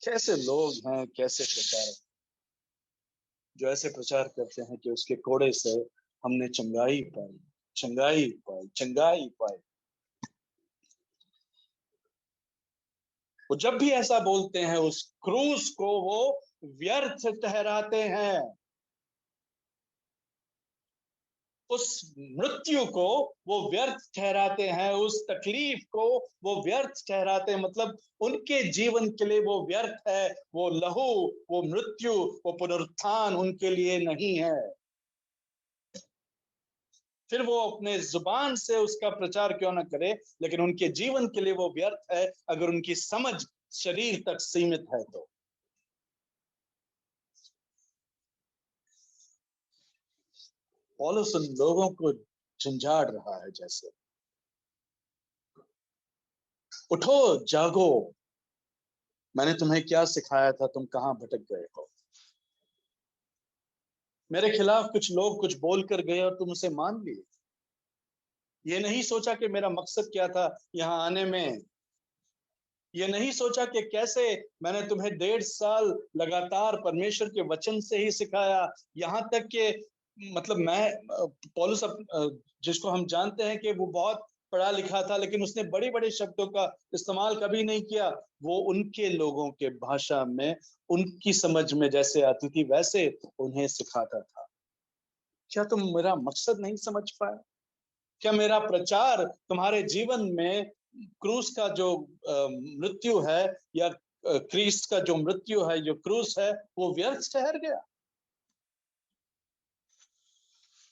कैसे लोग हैं, कैसे प्रचारक जो ऐसे प्रचार करते हैं कि उसके कोड़े से हमने चंगाई पाई, चंगाई पाई, चंगाई पाई। वो जब भी ऐसा बोलते हैं उस क्रूस को वो व्यर्थ ठहराते हैं। उस मृत्यु को वो व्यर्थ ठहराते हैं, उस तकलीफ को वो व्यर्थ ठहराते हैं। मतलब उनके जीवन के लिए वो व्यर्थ है। वो लहू, वो मृत्यु, वो पुनरुत्थान उनके लिए नहीं है। फिर वो अपने जुबान से उसका प्रचार क्यों ना करे, लेकिन उनके जीवन के लिए वो व्यर्थ है अगर उनकी समझ शरीर तक सीमित है तो। पौलुस उन लोगों को झंझाड़ रहा है जैसे, उठो, जागो, मैंने तुम्हें क्या सिखाया था, तुम कहां भटक गए हो? मेरे खिलाफ कुछ लोग कुछ बोल कर गए और तुम उसे मान लिए। ये नहीं सोचा कि मेरा मकसद क्या था यहाँ आने में। ये नहीं सोचा कि कैसे मैंने तुम्हें 1.5 साल लगातार परमेश्वर के वचन से ही सिखाया, यहाँ तक कि मतलब पौलुस जिसको हम जानते हैं कि वो बहुत पढ़ा लिखा था, लेकिन उसने बड़े बड़े शब्दों का इस्तेमाल कभी नहीं किया। वो उनके लोगों के भाषा में, उनकी समझ में जैसे आती थी वैसे उन्हें सिखाता था। क्या तुम मेरा मकसद नहीं समझ पाए? क्या मेरा प्रचार तुम्हारे जीवन में क्रूस का जो मृत्यु है, या क्रिस्ट का जो मृत्यु है, जो क्रूस है, वो व्यर्थ ठहर गया?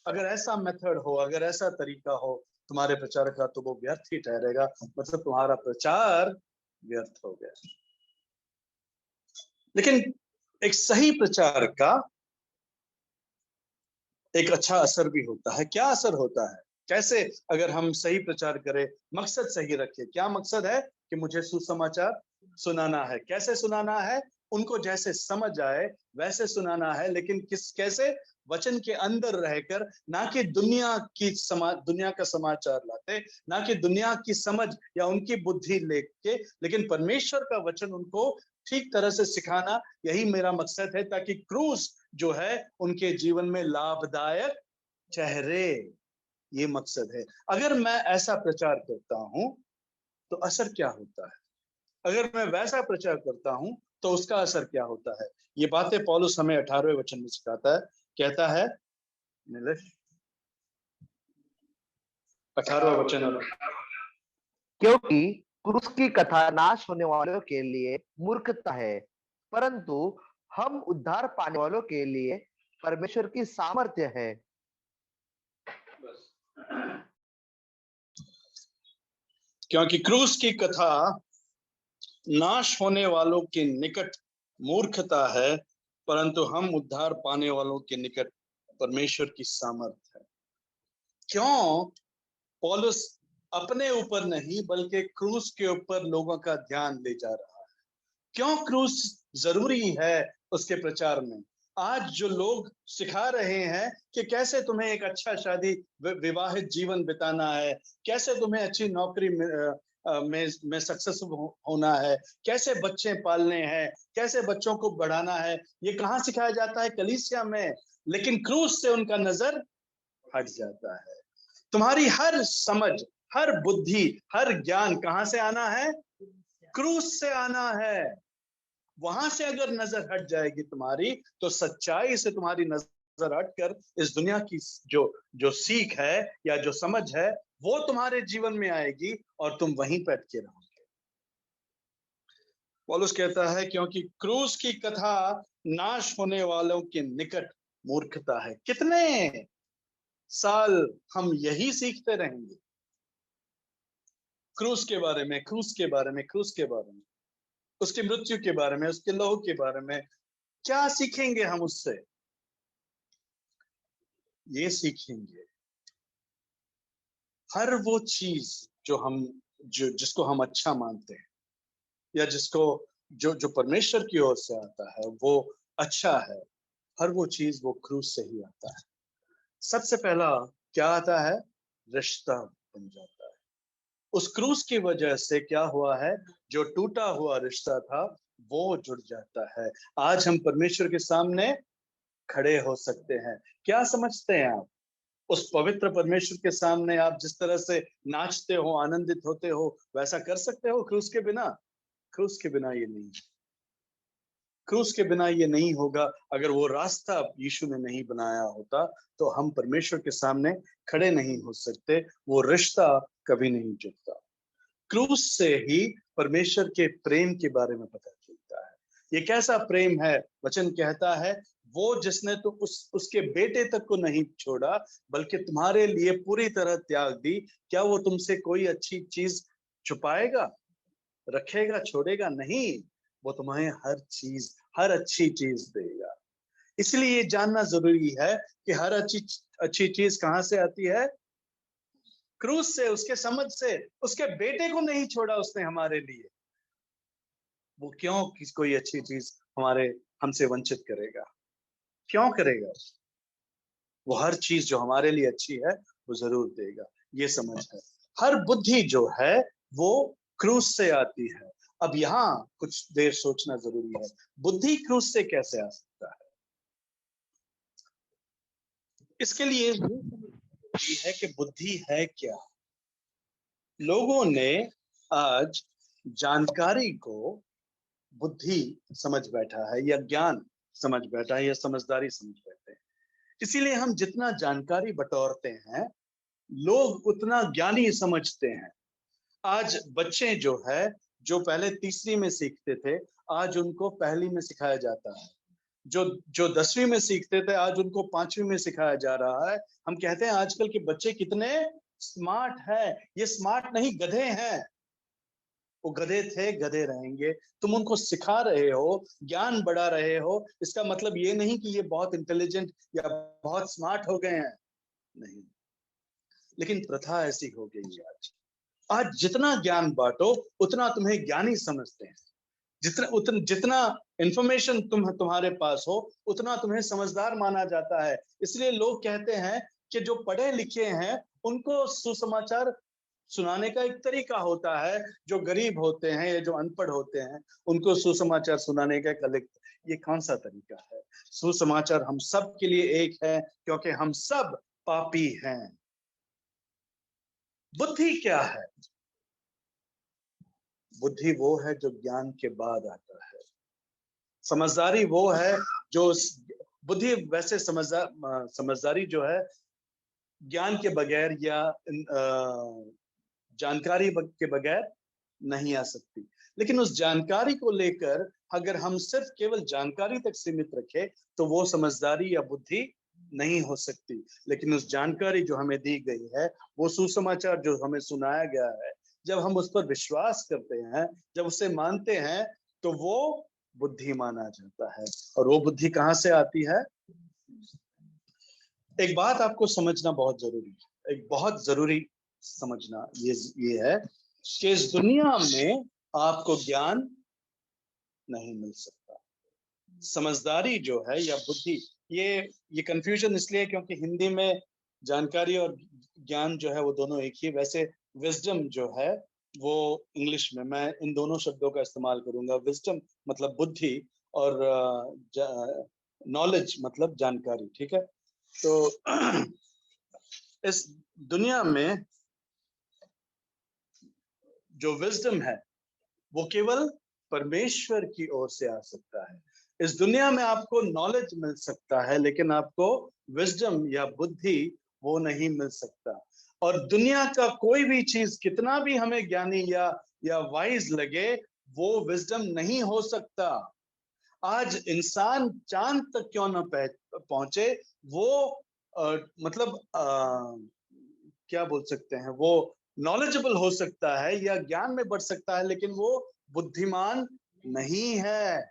अगर ऐसा मेथड हो, अगर ऐसा तरीका हो तुम्हारे प्रचार का, तो वो व्यर्थ ही ठहरेगा। मतलब तुम्हारा प्रचार व्यर्थ हो गया। लेकिन एक सही प्रचार का एक अच्छा असर भी होता है। क्या असर होता है? कैसे? अगर हम सही प्रचार करें, मकसद सही रखें। क्या मकसद है? कि मुझे सुसमाचार सुनाना है। कैसे सुनाना है? उनको जैसे समझ आए वैसे सुनाना है, लेकिन कैसे? वचन के अंदर रहकर, ना कि दुनिया का समाचार लाते, ना कि दुनिया की समझ या उनकी बुद्धि लेके, लेकिन परमेश्वर का वचन उनको ठीक तरह से सिखाना। यही मेरा मकसद है, ताकि क्रूस जो है उनके जीवन में लाभदायक ठहरे। ये मकसद है। अगर मैं ऐसा प्रचार करता हूं तो असर क्या होता है? अगर मैं वैसा प्रचार करता हूं तो उसका असर क्या होता है? ये बातें पौलुस हमें 18वें वचन में सिखाता है। कहता है, नीलेश, 18वां वचन। और क्योंकि क्रूस की कथा नाश होने वालों के लिए मूर्खता है, परंतु हम उद्धार पाने वालों के लिए परमेश्वर की सामर्थ्य है। क्योंकि क्रूस की कथा नाश होने वालों के निकट मूर्खता है, परंतु हम उद्धार पाने वालों के निकट परमेश्वर की सामर्थ है। क्यों पौलुस अपने ऊपर नहीं बल्कि क्रूस के ऊपर लोगों का ध्यान ले जा रहा है? क्यों क्रूस जरूरी है उसके प्रचार में? आज जो लोग सिखा रहे हैं कि कैसे तुम्हें एक अच्छा शादी विवाहित जीवन बिताना है, कैसे तुम्हें अच्छी नौकरी में सक्सेसफुल होना है, कैसे बच्चे पालने हैं, कैसे बच्चों को बढ़ाना है, ये कहाँ सिखाया जाता है? कलीसिया में। लेकिन क्रूस से उनका नजर हट जाता है। तुम्हारी हर समझ, हर बुद्धि, हर ज्ञान कहां से आना है? क्रूस से आना है। वहां से अगर नजर हट जाएगी तुम्हारी, तो सच्चाई से तुम्हारी नजर हटकर इस दुनिया की जो जो सीख है या जो समझ है, वो तुम्हारे जीवन में आएगी और तुम वहीं पे अटके रहोगे। पौलुस कहता है, क्योंकि क्रूस की कथा नाश होने वालों के निकट मूर्खता है। कितने साल हम यही सीखते रहेंगे? क्रूस के बारे में, क्रूस के बारे में, क्रूस के बारे में, उसकी मृत्यु के बारे में, उसके लहू के बारे में। क्या सीखेंगे हम उससे? ये सीखेंगे हर वो चीज जिसको हम अच्छा मानते हैं, या जिसको जो जो परमेश्वर की ओर से आता है वो अच्छा है। हर वो चीज वो क्रूस से ही आता है। सबसे पहला क्या आता है? रिश्ता बन जाता है। उस क्रूस की वजह से क्या हुआ है? जो टूटा हुआ रिश्ता था वो जुड़ जाता है। आज हम परमेश्वर के सामने खड़े हो सकते हैं। क्या समझते हैं आप? उस पवित्र परमेश्वर के सामने आप जिस तरह से नाचते हो, आनंदित होते हो, वैसा कर सकते हो क्रूस के बिना? क्रूस के बिना ये नहीं। क्रूस के बिना ये नहीं होगा। अगर वो रास्ता यीशु ने नहीं बनाया होता तो हम परमेश्वर के सामने खड़े नहीं हो सकते। वो रिश्ता कभी नहीं जुड़ता। क्रूस से ही परमेश्वर के प्रेम के बारे में पता चलता है। ये कैसा प्रेम है? वचन कहता है, वो जिसने तो उसके बेटे तक को नहीं छोड़ा, बल्कि तुम्हारे लिए पूरी तरह त्याग दी। क्या वो तुमसे कोई अच्छी चीज छुपाएगा, रखेगा, छोड़ेगा? नहीं। वो तुम्हें हर चीज, हर अच्छी चीज देगा। इसलिए ये जानना जरूरी है कि हर अच्छी अच्छी चीज कहां से आती है? क्रूस से, उसके समझ से। उसके बेटे को नहीं छोड़ा उसने हमारे लिए। वो क्यों कोई अच्छी चीज हमसे वंचित करेगा? क्यों करेगा? वो हर चीज जो हमारे लिए अच्छी है वो जरूर देगा। ये समझ है। हर बुद्धि जो है वो क्रूस से आती है। अब यहाँ कुछ देर सोचना जरूरी है, बुद्धि क्रूस से कैसे आ सकता है? इसके लिए ये है कि बुद्धि है क्या। लोगों ने आज जानकारी को बुद्धि समझ बैठा है, या ज्ञान समझ बैठा है, या समझदारी समझ बैठे हैं। इसीलिए हम जितना जानकारी बटोरते हैं, लोग उतना ज्ञानी समझते हैं। आज बच्चे जो है, जो पहले तीसरी में सीखते थे, आज उनको पहली में सिखाया जाता है। जो जो 10वीं में सीखते थे, आज उनको 5वीं में सिखाया जा रहा है। हम कहते हैं आजकल के बच्चे कितने स्मार्ट है। ये स्मार्ट नहीं, गधे हैं। वो गधे थे, गधे रहेंगे। तुम उनको सिखा रहे हो, ज्ञान बढ़ा रहे हो, इसका मतलब ये नहीं कि ये बहुत इंटेलिजेंट या बहुत स्मार्ट हो गए हैं, नहीं। लेकिन प्रथा ऐसी हो गई है आज। आज जितना ज्ञान बांटो उतना तुम्हें ज्ञानी समझते हैं। जितना इंफॉर्मेशन तुम्हारे पास हो उतना तुम्हें समझदार माना जाता है। इसलिए लोग कहते हैं कि जो पढ़े लिखे हैं उनको सुसमाचार सुनाने का एक तरीका होता है, जो गरीब होते हैं या जो अनपढ़ होते हैं उनको सुसमाचार सुनाने का एक अलग। ये कौन सा तरीका है? सुसमाचार हम सब के लिए एक है, क्योंकि हम सब पापी हैं। बुद्धि क्या है? बुद्धि वो है जो ज्ञान के बाद आता है। समझदारी वो है जो बुद्धि वैसे समझदारी जो है ज्ञान के बगैर या जानकारी के बगैर नहीं आ सकती। लेकिन उस जानकारी को लेकर अगर हम सिर्फ केवल जानकारी तक सीमित रखें तो वो समझदारी या बुद्धि नहीं हो सकती। लेकिन उस जानकारी जो हमें दी गई है, वो सुसमाचार जो हमें सुनाया गया है, जब हम उस पर विश्वास करते हैं, जब उसे मानते हैं, तो वो बुद्धि माना जाता है। और वो बुद्धि कहाँ से आती है? एक बात आपको समझना बहुत जरूरी है, एक बहुत जरूरी समझना ये है कि इस दुनिया में आपको ज्ञान नहीं मिल सकता। समझदारी जो है या बुद्धि, ये कंफ्यूजन इसलिए क्योंकि हिंदी में जानकारी और ज्ञान जो है वो दोनों एक ही। वैसे विजडम जो है वो इंग्लिश में मैं इन दोनों शब्दों का इस्तेमाल करूंगा। विजडम मतलब बुद्धि और नॉलेज मतलब जानकारी, ठीक है। तो इस दुनिया में जो विजडम है वो केवल परमेश्वर की ओर से आ सकता है। इस दुनिया में आपको नॉलेज मिल सकता है, लेकिन आपको विजडम या बुद्धि वो नहीं मिल सकता। और दुनिया का कोई भी चीज कितना भी हमें ज्ञानी या वाइज लगे, वो विजडम नहीं हो सकता। आज इंसान चांद तक क्यों न पहुंचे, वो मतलब क्या बोल सकते हैं, वो नॉलेजेबल हो सकता है या ज्ञान में बढ़ सकता है, लेकिन वो बुद्धिमान नहीं है।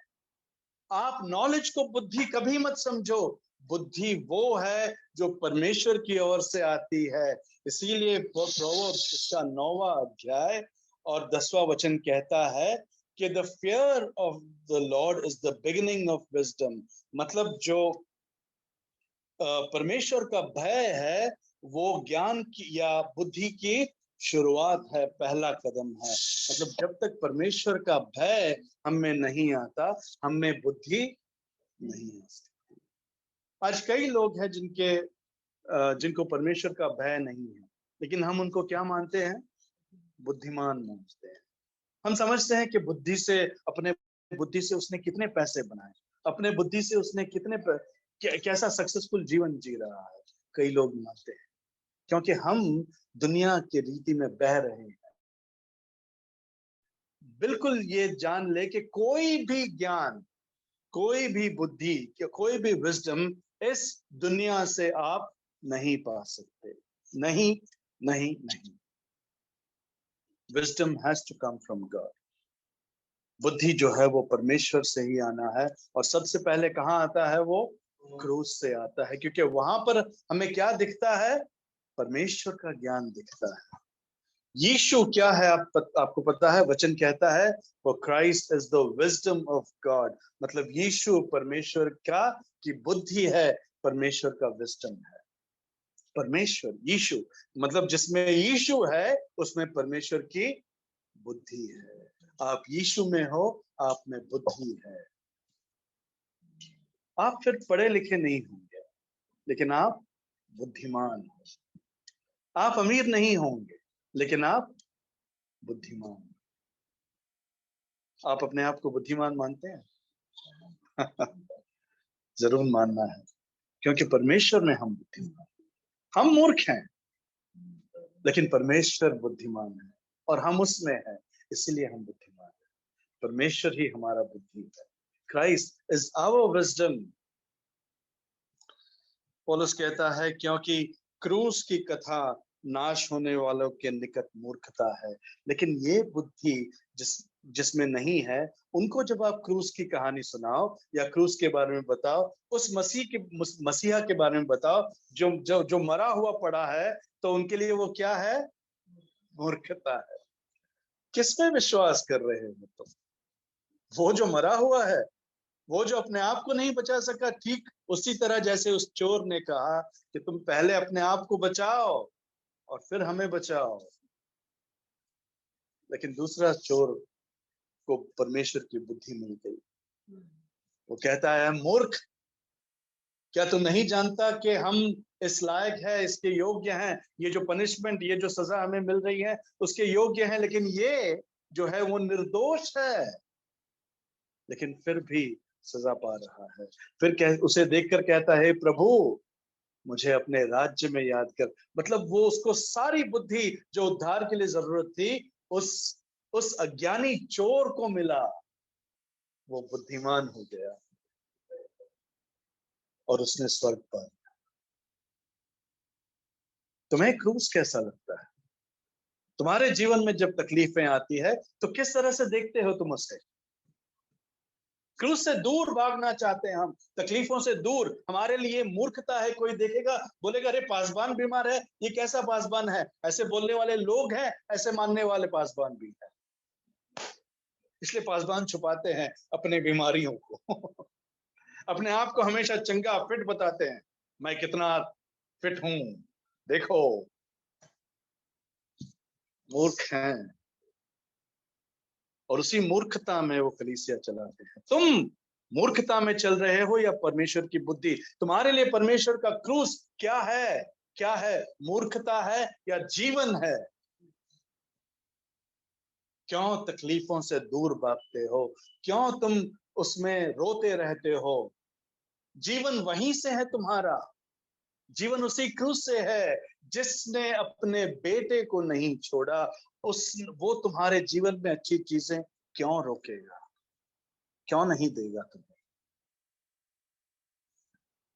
आप नॉलेज को बुद्धि कभी मत समझो। बुद्धि वो है जो परमेश्वर की ओर से आती है। इसीलिए प्रोवर्ब्स उसका 9वां अध्याय और 10वां वचन कहता है कि the fear of the Lord is the beginning of wisdom. मतलब जो परमेश्वर का भय है वो ज्ञान की या बुद्धि की शुरुआत है, पहला कदम है। मतलब जब तक परमेश्वर का भय हम में नहीं आता, हम में बुद्धि नहीं आ सकती। आज कई लोग हैं जिनको परमेश्वर का भय नहीं है, लेकिन हम उनको क्या मानते हैं? बुद्धिमान मानते हैं। हम समझते हैं कि अपने बुद्धि से उसने कितने पैसे बनाए, अपने बुद्धि से उसने कैसा सक्सेसफुल जीवन जी रहा है। कई लोग मानते हैं, क्योंकि हम दुनिया के रीति में बह रहे हैं। बिल्कुल ये जान ले कि कोई भी ज्ञान, कोई भी बुद्धि, कोई भी विजडम इस दुनिया से आप नहीं पा सकते। नहीं, नहीं, नहीं। Wisdom has to come from God. बुद्धि जो है वो परमेश्वर से ही आना है। और सबसे पहले कहाँ आता है? वो क्रूस से आता है, क्योंकि वहां पर हमें क्या दिखता है? परमेश्वर का ज्ञान दिखता है। यीशु क्या है आपको पता है? वचन कहता है वो Christ is the wisdom of God. मतलब यीशु परमेश्वर का की बुद्धि है, परमेश्वर का विजडम है। परमेश्वर यीशु, मतलब जिसमें यीशु है उसमें परमेश्वर की बुद्धि है। आप यीशु में हो, आप में बुद्धि है। आप फिर पढ़े लिखे नहीं होंगे, लेकिन आप बुद्धिमान हो। आप अमीर नहीं होंगे, लेकिन आप बुद्धिमान। आप अपने आप को बुद्धिमान मानते हैं? जरूर मानना है, क्योंकि परमेश्वर में हम बुद्धिमान। हम मूर्ख हैं, लेकिन परमेश्वर बुद्धिमान है और हम उसमें हैं, इसलिए हम बुद्धिमान हैं। परमेश्वर ही हमारा बुद्धि है। Christ is our wisdom. पौलुस कहता है क्योंकि क्रूस की कथा नाश होने वालों के निकट मूर्खता है, लेकिन ये बुद्धि जिसमें नहीं है, उनको जब आप क्रूस की कहानी सुनाओ या क्रूस के बारे में बताओ, उस मसीहा के बारे में बताओ जो जो जो मरा हुआ पड़ा है, तो उनके लिए वो क्या है? मूर्खता है। किस में विश्वास कर रहे हो तुम? वो जो मरा हुआ है, वो जो अपने आप को नहीं बचा सका, ठीक उसी तरह जैसे उस चोर ने कहा कि तुम पहले अपने आप को बचाओ और फिर हमें बचाओ। लेकिन दूसरा चोर को परमेश्वर की बुद्धि मिल गई। वो कहता है, मूर्ख, क्या तू नहीं जानता कि हम इस लायक है, इसके योग्य हैं? ये जो पनिशमेंट, ये जो सजा हमें मिल रही है उसके योग्य है, लेकिन ये जो है वो निर्दोष है, लेकिन फिर भी सजा पा रहा है। फिर उसे देखकर कहता है, प्रभु मुझे अपने राज्य में याद कर। मतलब वो उसको सारी बुद्धि जो उद्धार के लिए जरूरत थी उस अज्ञानी चोर को मिला। वो बुद्धिमान हो गया और उसने स्वर्ग पा लिया। तुम्हें क्रूस कैसा लगता है? तुम्हारे जीवन में जब तकलीफें आती है तो किस तरह से देखते हो तुम उसे? क्रूस से दूर भागना चाहते हैं हम, तकलीफों से दूर। हमारे लिए मूर्खता है। कोई देखेगा बोलेगा, अरे पासबान बीमार है, ये कैसा पासबान है? ऐसे बोलने वाले लोग हैं, ऐसे मानने वाले पासबान भी हैं। इसलिए पासबान छुपाते हैं अपने बीमारियों को। अपने आप को हमेशा चंगा फिट बताते हैं, मैं कितना फिट हूं, देखो। मूर्ख हैं, और उसी मूर्खता में वो कलीसिया चलाते हैं। तुम मूर्खता में चल रहे हो या परमेश्वर की बुद्धि? तुम्हारे लिए परमेश्वर का क्रूस क्या है? क्या है? मूर्खता है या जीवन है? क्यों तकलीफों से दूर भागते हो? क्यों तुम उसमें रोते रहते हो? जीवन वहीं से है तुम्हारा। जीवन उसी क्रूस से है। जिसने अपने बेटे को नहीं छोड़ा, वो तुम्हारे जीवन में अच्छी चीजें क्यों रोकेगा? क्यों नहीं देगा तुम्हें?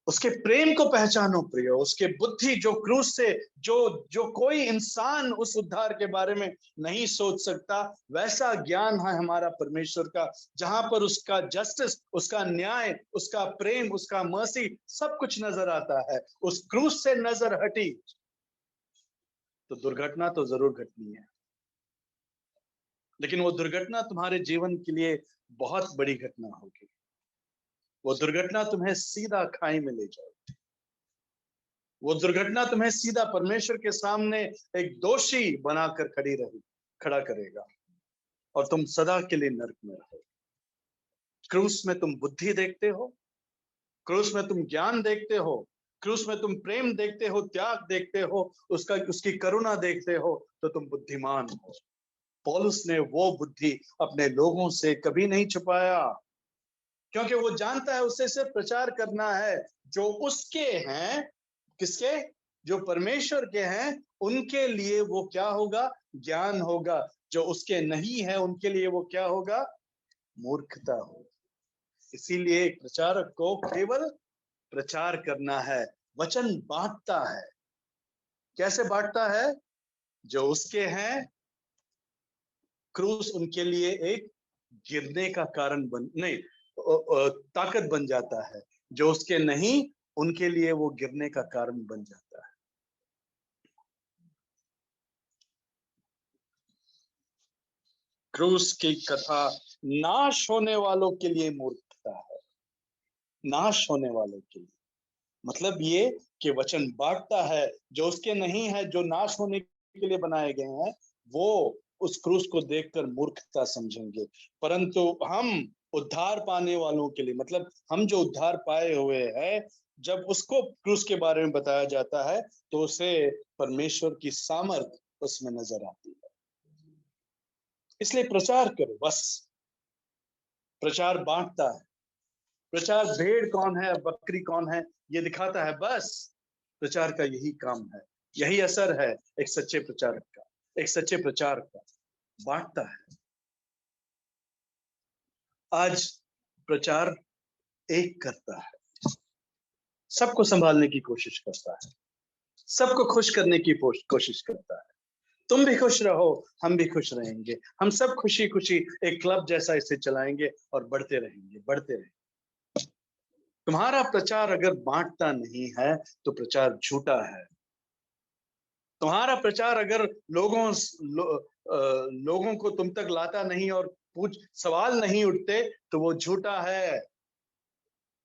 उसके प्रेम को पहचानो प्रियो, उसके बुद्धि जो क्रूस से, जो जो कोई इंसान उस उद्धार के बारे में नहीं सोच सकता, वैसा ज्ञान है हमारा परमेश्वर का, जहां पर उसका जस्टिस, उसका न्याय, उसका प्रेम, उसका मर्सी सब कुछ नजर आता है। उस क्रूस से नजर हटी तो दुर्घटना तो जरूर घटनी है, लेकिन वो दुर्घटना तुम्हारे जीवन के लिए बहुत बड़ी घटना होगी। वो दुर्घटना तुम्हें सीधा खाई में ले जाएगी। वो दुर्घटना तुम्हें सीधा परमेश्वर के सामने एक दोषी बनाकर खड़ा करेगा, और तुम सदा के लिए नरक में रहोगे। क्रूस में तुम बुद्धि देखते हो, क्रूस में तुम ज्ञान देखते हो, क्रूस में तुम प्रेम देखते हो, त्याग देखते हो, उसकी करुणा देखते हो, तो तुम बुद्धिमान हो। पौलुस ने वो बुद्धि अपने लोगों से कभी नहीं छुपाया, क्योंकि वो जानता है उसे सिर्फ प्रचार करना है। जो उसके हैं, किसके? जो परमेश्वर के हैं, उनके लिए वो क्या होगा? ज्ञान होगा। जो उसके नहीं है, उनके लिए वो क्या होगा? मूर्खता होगा। इसीलिए एक प्रचारक को केवल प्रचार करना है, वचन बांटता है। कैसे बांटता है? जो उसके हैं, क्रूस उनके लिए एक गिरने का कारण नहीं, ताकत बन जाता है। जो उसके नहीं, उनके लिए वो गिरने का कारण बन जाता है। क्रूस की कथा नाश होने वालों के लिए मूर्खता है, नाश होने वालों के लिए। मतलब ये कि वचन बांटता है, जो उसके नहीं है, जो नाश होने के लिए बनाए गए हैं, वो उस क्रूस को देखकर मूर्खता समझेंगे। परंतु हम उद्धार पाने वालों के लिए, मतलब हम जो उद्धार पाए हुए हैं, जब उसको क्रूस के बारे में बताया जाता है तो उसे परमेश्वर की सामर्थ उसमें नजर आती है। इसलिए प्रचार करो, बस। प्रचार बांटता है, प्रचार भेड़ कौन है बकरी कौन है ये दिखाता है, बस। प्रचार का यही काम है, यही असर है एक सच्चे प्रचारक का, एक सच्चे प्रचार का। बांटता है। आज प्रचार एक करता है, सबको संभालने की कोशिश करता है, सबको खुश करने की कोशिश करता है। तुम भी खुश रहो, हम भी खुश रहेंगे, हम सब खुशी खुशी एक क्लब जैसा इसे चलाएंगे और बढ़ते रहेंगे, बढ़ते रहेंगे। तुम्हारा प्रचार अगर बांटता नहीं है तो प्रचार झूठा है। तुम्हारा प्रचार अगर लोगों को तुम तक लाता नहीं और पूछ सवाल नहीं उठते तो वो झूठा है।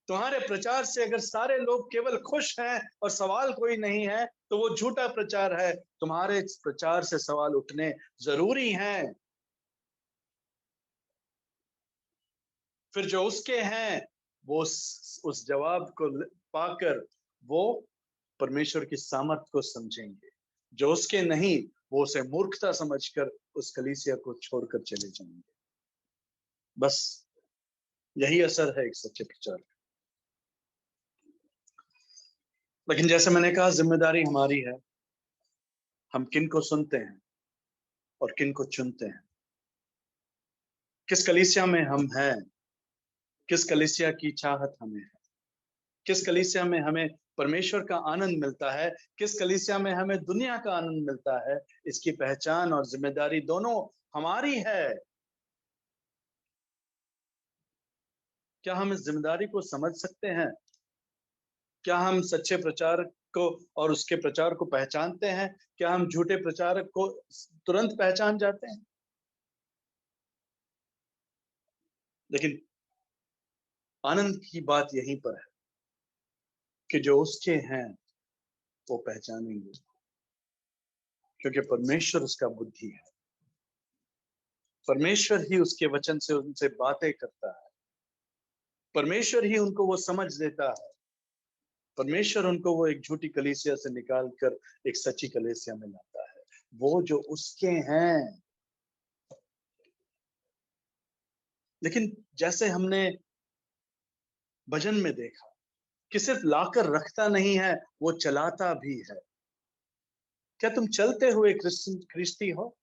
तुम्हारे प्रचार से अगर सारे लोग केवल खुश हैं और सवाल कोई नहीं है तो वो झूठा प्रचार है। तुम्हारे प्रचार से सवाल उठने जरूरी हैं। फिर जो उसके हैं वो उस जवाब को पाकर वो परमेश्वर की सामर्थ को समझेंगे। जो उसके नहीं वो उसे मूर्खता समझकर उस कलीसिया को छोड़कर चले जाएंगे। बस यही असर है एक सच्चे प्रचार का। लेकिन जैसे मैंने कहा, जिम्मेदारी हमारी है। हम किन को सुनते हैं और किन को चुनते हैं, किस कलीसिया में हम हैं, किस कलीसिया की चाहत हमें है, किस कलीसिया में हमें परमेश्वर का आनंद मिलता है, किस कलीसिया में हमें दुनिया का आनंद मिलता है। इसकी पहचान और जिम्मेदारी दोनों हमारी है। क्या हम इस जिम्मेदारी को समझ सकते हैं? क्या हम सच्चे प्रचारक को और उसके प्रचार को पहचानते हैं? क्या हम झूठे प्रचारक को तुरंत पहचान जाते हैं? लेकिन आनंद की बात यहीं पर है कि जो उसके हैं वो पहचानेंगे, क्योंकि परमेश्वर उसका बुद्धि है। परमेश्वर ही उसके वचन से उनसे बातें करता है। परमेश्वर ही उनको वो समझ देता है। परमेश्वर उनको वो एक झूठी कलीसिया से निकाल कर एक सच्ची कलीसिया में लाता है। वो जो उसके हैं। लेकिन जैसे हमने भजन में देखा कि सिर्फ लाकर रखता नहीं है, वो चलाता भी है। क्या तुम चलते हुए क्रिस्ती हो?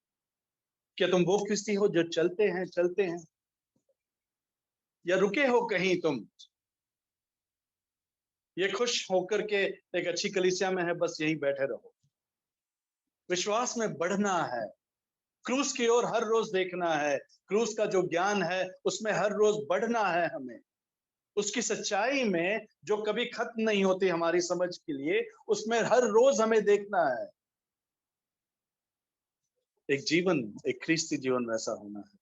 क्या तुम वो क्रिस्ती हो जो चलते हैं, या रुके हो कहीं तुम? ये खुश होकर के एक अच्छी कलीसिया में है, बस यहीं बैठे रहो। विश्वास में बढ़ना है, क्रूस की ओर हर रोज देखना है। क्रूस का जो ज्ञान है उसमें हर रोज बढ़ना है हमें। उसकी सच्चाई में जो कभी खत्म नहीं होती हमारी समझ के लिए, उसमें हर रोज हमें देखना है। एक जीवन, एक ख्रिस्ती जीवन वैसा होना है।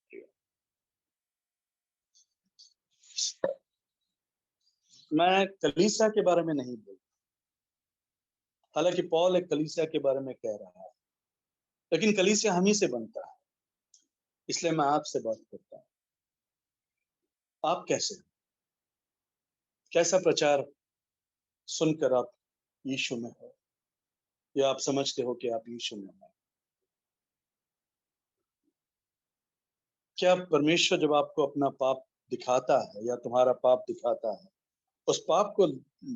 मैं कलीसिया के बारे में नहीं बोल, हालांकि पौल एक कलीसिया के बारे में कह रहा है, लेकिन कलीसिया हम ही से बनता है। इसलिए मैं आपसे बात करता हूँ। आप कैसे, कैसा प्रचार सुनकर आप यीशु में हो, या आप समझते हो कि आप यीशु में हो? क्या परमेश्वर जब आपको अपना पाप दिखाता है या तुम्हारा पाप दिखाता है, उस पाप को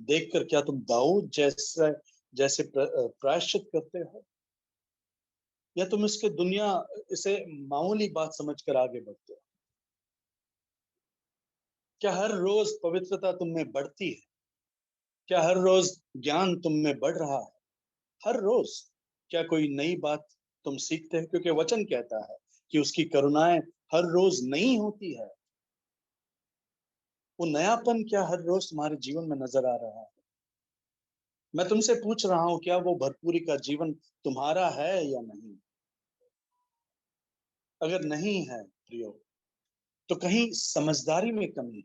देखकर क्या तुम दाऊद जैसे जैसे प्रायश्चित करते हो, या तुम इसके दुनिया इसे मामूली बात समझकर आगे बढ़ते हो? क्या हर रोज पवित्रता तुम में बढ़ती है? क्या हर रोज ज्ञान तुम में बढ़ रहा है? हर रोज क्या कोई नई बात तुम सीखते हो? क्योंकि वचन कहता है कि उसकी करुणाएं हर रोज नई होती है। वो नयापन क्या हर रोज तुम्हारे जीवन में नजर आ रहा है? मैं तुमसे पूछ रहा हूं, क्या वो भरपूरी का जीवन तुम्हारा है या नहीं? अगर नहीं है प्रियो, तो कहीं समझदारी में कमी है,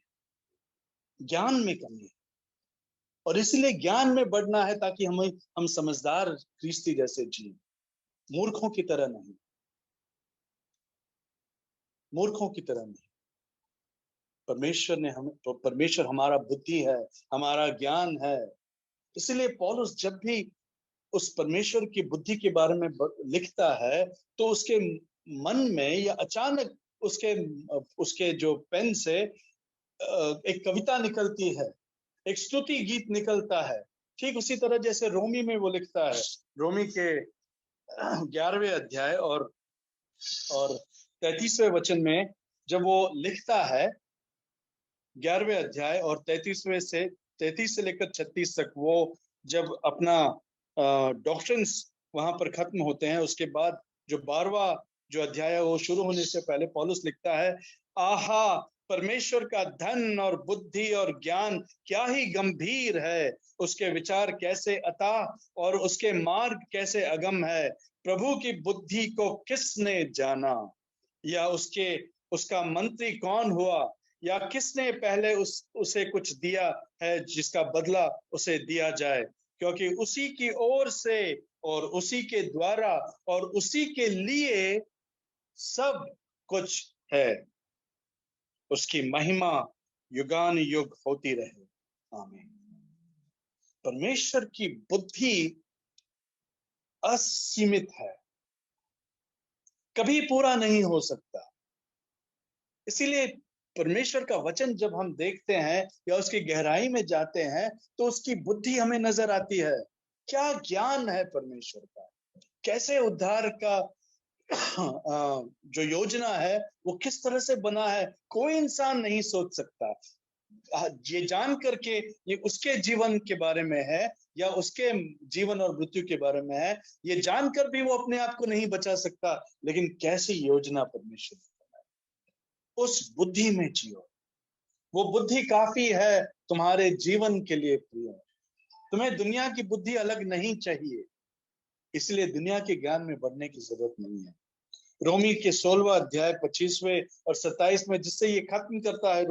ज्ञान में कमी है। और इसलिए ज्ञान में बढ़ना है ताकि हम समझदार ख्रीस्ती जैसे जिए, मूर्खों की तरह नहीं, मूर्खों की तरह नहीं। परमेश्वर हमारा बुद्धि है, हमारा ज्ञान है। इसलिए पौलुस जब भी उस परमेश्वर की बुद्धि के बारे में लिखता है तो उसके मन में या अचानक उसके उसके जो पेन से एक कविता निकलती है, एक स्तुति गीत निकलता है। ठीक उसी तरह जैसे रोमी में वो लिखता है, रोमी के 11वें अध्याय और 33वें वचन में जब वो लिखता है, 11वें अध्याय और 33 से लेकर 36 तक, वो जब अपना डॉक्ट्रिन्स वहां पर खत्म होते हैं, उसके बाद जो 12वां जो अध्याय है वो शुरू होने से पहले पौलुस लिखता है, आहा परमेश्वर का धन और बुद्धि और ज्ञान क्या ही गंभीर है, उसके विचार कैसे अथाह और उसके मार्ग कैसे अगम है। प्रभु की बुद्धि को किसने जाना, या उसका मंत्री कौन हुआ, या किसने पहले उसे कुछ दिया है जिसका बदला उसे दिया जाए, क्योंकि उसी की ओर से और उसी के द्वारा और उसी के लिए सब कुछ है। उसकी महिमा युगान युग होती रहे, आमीन। परमेश्वर की बुद्धि असीमित है, कभी पूरा नहीं हो सकता। इसीलिए परमेश्वर का वचन जब हम देखते हैं या उसकी गहराई में जाते हैं तो उसकी बुद्धि हमें नजर आती है। क्या ज्ञान है परमेश्वर का, कैसे उद्धार का जो योजना है वो किस तरह से बना है, कोई इंसान नहीं सोच सकता। ये जान करके ये उसके जीवन के बारे में है या उसके जीवन और मृत्यु के बारे में है, ये जानकर भी वो अपने आप को नहीं बचा सकता। लेकिन कैसी योजना परमेश्वर ने, उस बुद्धि में जियो। वो बुद्धि काफी है तुम्हारे जीवन के लिए प्रिय। तुम्हें दुनिया की बुद्धि अलग नहीं चाहिए, इसलिए दुनिया के ज्ञान में बढ़ने की जरूरत नहीं है। रोमी के 16वां अध्याय 25वें और 27 में जिससे ये खत्म करता है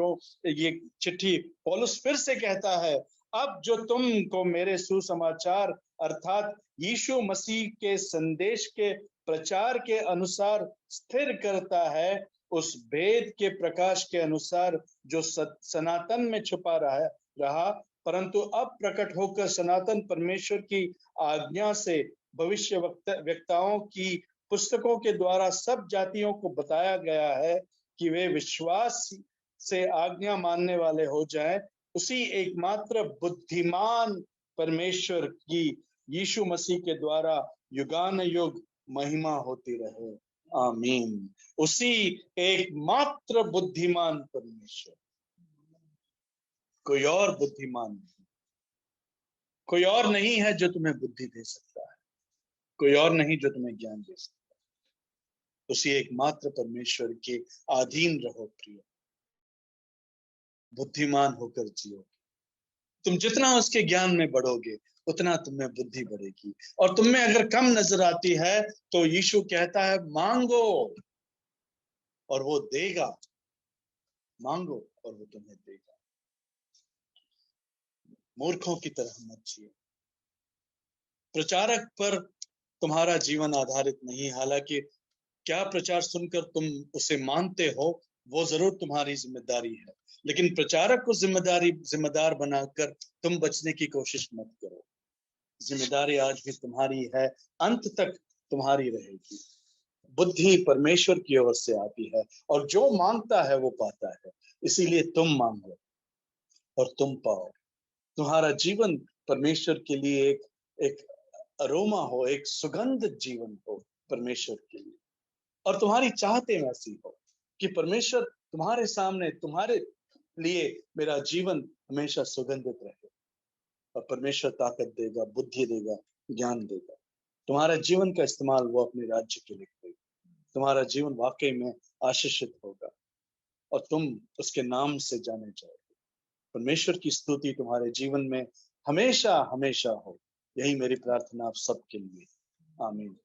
ये चिट्ठी, पौलुस फिर से कहता है, अब जो तुमको मेरे सुसमाचार अर्थात यीशु मसीह के संदेश के प्रचार के अनुसार स्थिर करता है, उस भेद के प्रकाश के अनुसार जो सनातन में छुपा रहा परंतु अब प्रकट होकर सनातन परमेश्वर की आज्ञा से भविष्य वक्ताओं की पुस्तकों के द्वारा सब जातियों को बताया गया है कि वे विश्वास से आज्ञा मानने वाले हो जाएं। उसी एकमात्र बुद्धिमान परमेश्वर की यीशु मसीह के द्वारा युगान युग महिमा होती रहे, आमीन। उसी एकमात्र बुद्धिमान परमेश्वर, कोई और बुद्धिमान नहीं, कोई और नहीं है जो तुम्हें बुद्धि दे सकता है, कोई और नहीं जो तुम्हें ज्ञान दे सकता है। उसी एकमात्र परमेश्वर के अधीन रहो प्रिय, बुद्धिमान होकर जियो। तुम जितना उसके ज्ञान में बढ़ोगे उतना तुम्हें बुद्धि बढ़ेगी। और तुम्हें अगर कम नजर आती है तो यीशु कहता है मांगो और वो देगा, मांगो और वो तुम्हें देगा। मूर्खों की तरह मत जियो। प्रचारक पर तुम्हारा जीवन आधारित नहीं, हालांकि क्या प्रचार सुनकर तुम उसे मानते हो वो जरूर तुम्हारी जिम्मेदारी है, लेकिन प्रचारक को जिम्मेदार बनाकर तुम बचने की कोशिश मत करो। जिम्मेदारी आज भी तुम्हारी है, अंत तक तुम्हारी रहेगी। बुद्धि परमेश्वर की ओर से आती है और जो मांगता है वो पाता है। इसीलिए तुम मांगो और तुम पाओ। तुम्हारा जीवन परमेश्वर के लिए एक अरोमा हो, एक सुगंध जीवन हो परमेश्वर के लिए। और तुम्हारी चाहते वैसी हो कि परमेश्वर तुम्हारे सामने, तुम्हारे लिए मेरा जीवन हमेशा सुगंधित रहे। और परमेश्वर ताकत देगा, बुद्धि देगा, ज्ञान देगा। तुम्हारा जीवन का इस्तेमाल वो अपने राज्य के लिए करेगा। तुम्हारा जीवन वाकई में आशीषित होगा और तुम उसके नाम से जाने जाओगे। परमेश्वर की स्तुति तुम्हारे जीवन में हमेशा हमेशा हो। यही मेरी प्रार्थना आप सबके लिए, आमीन।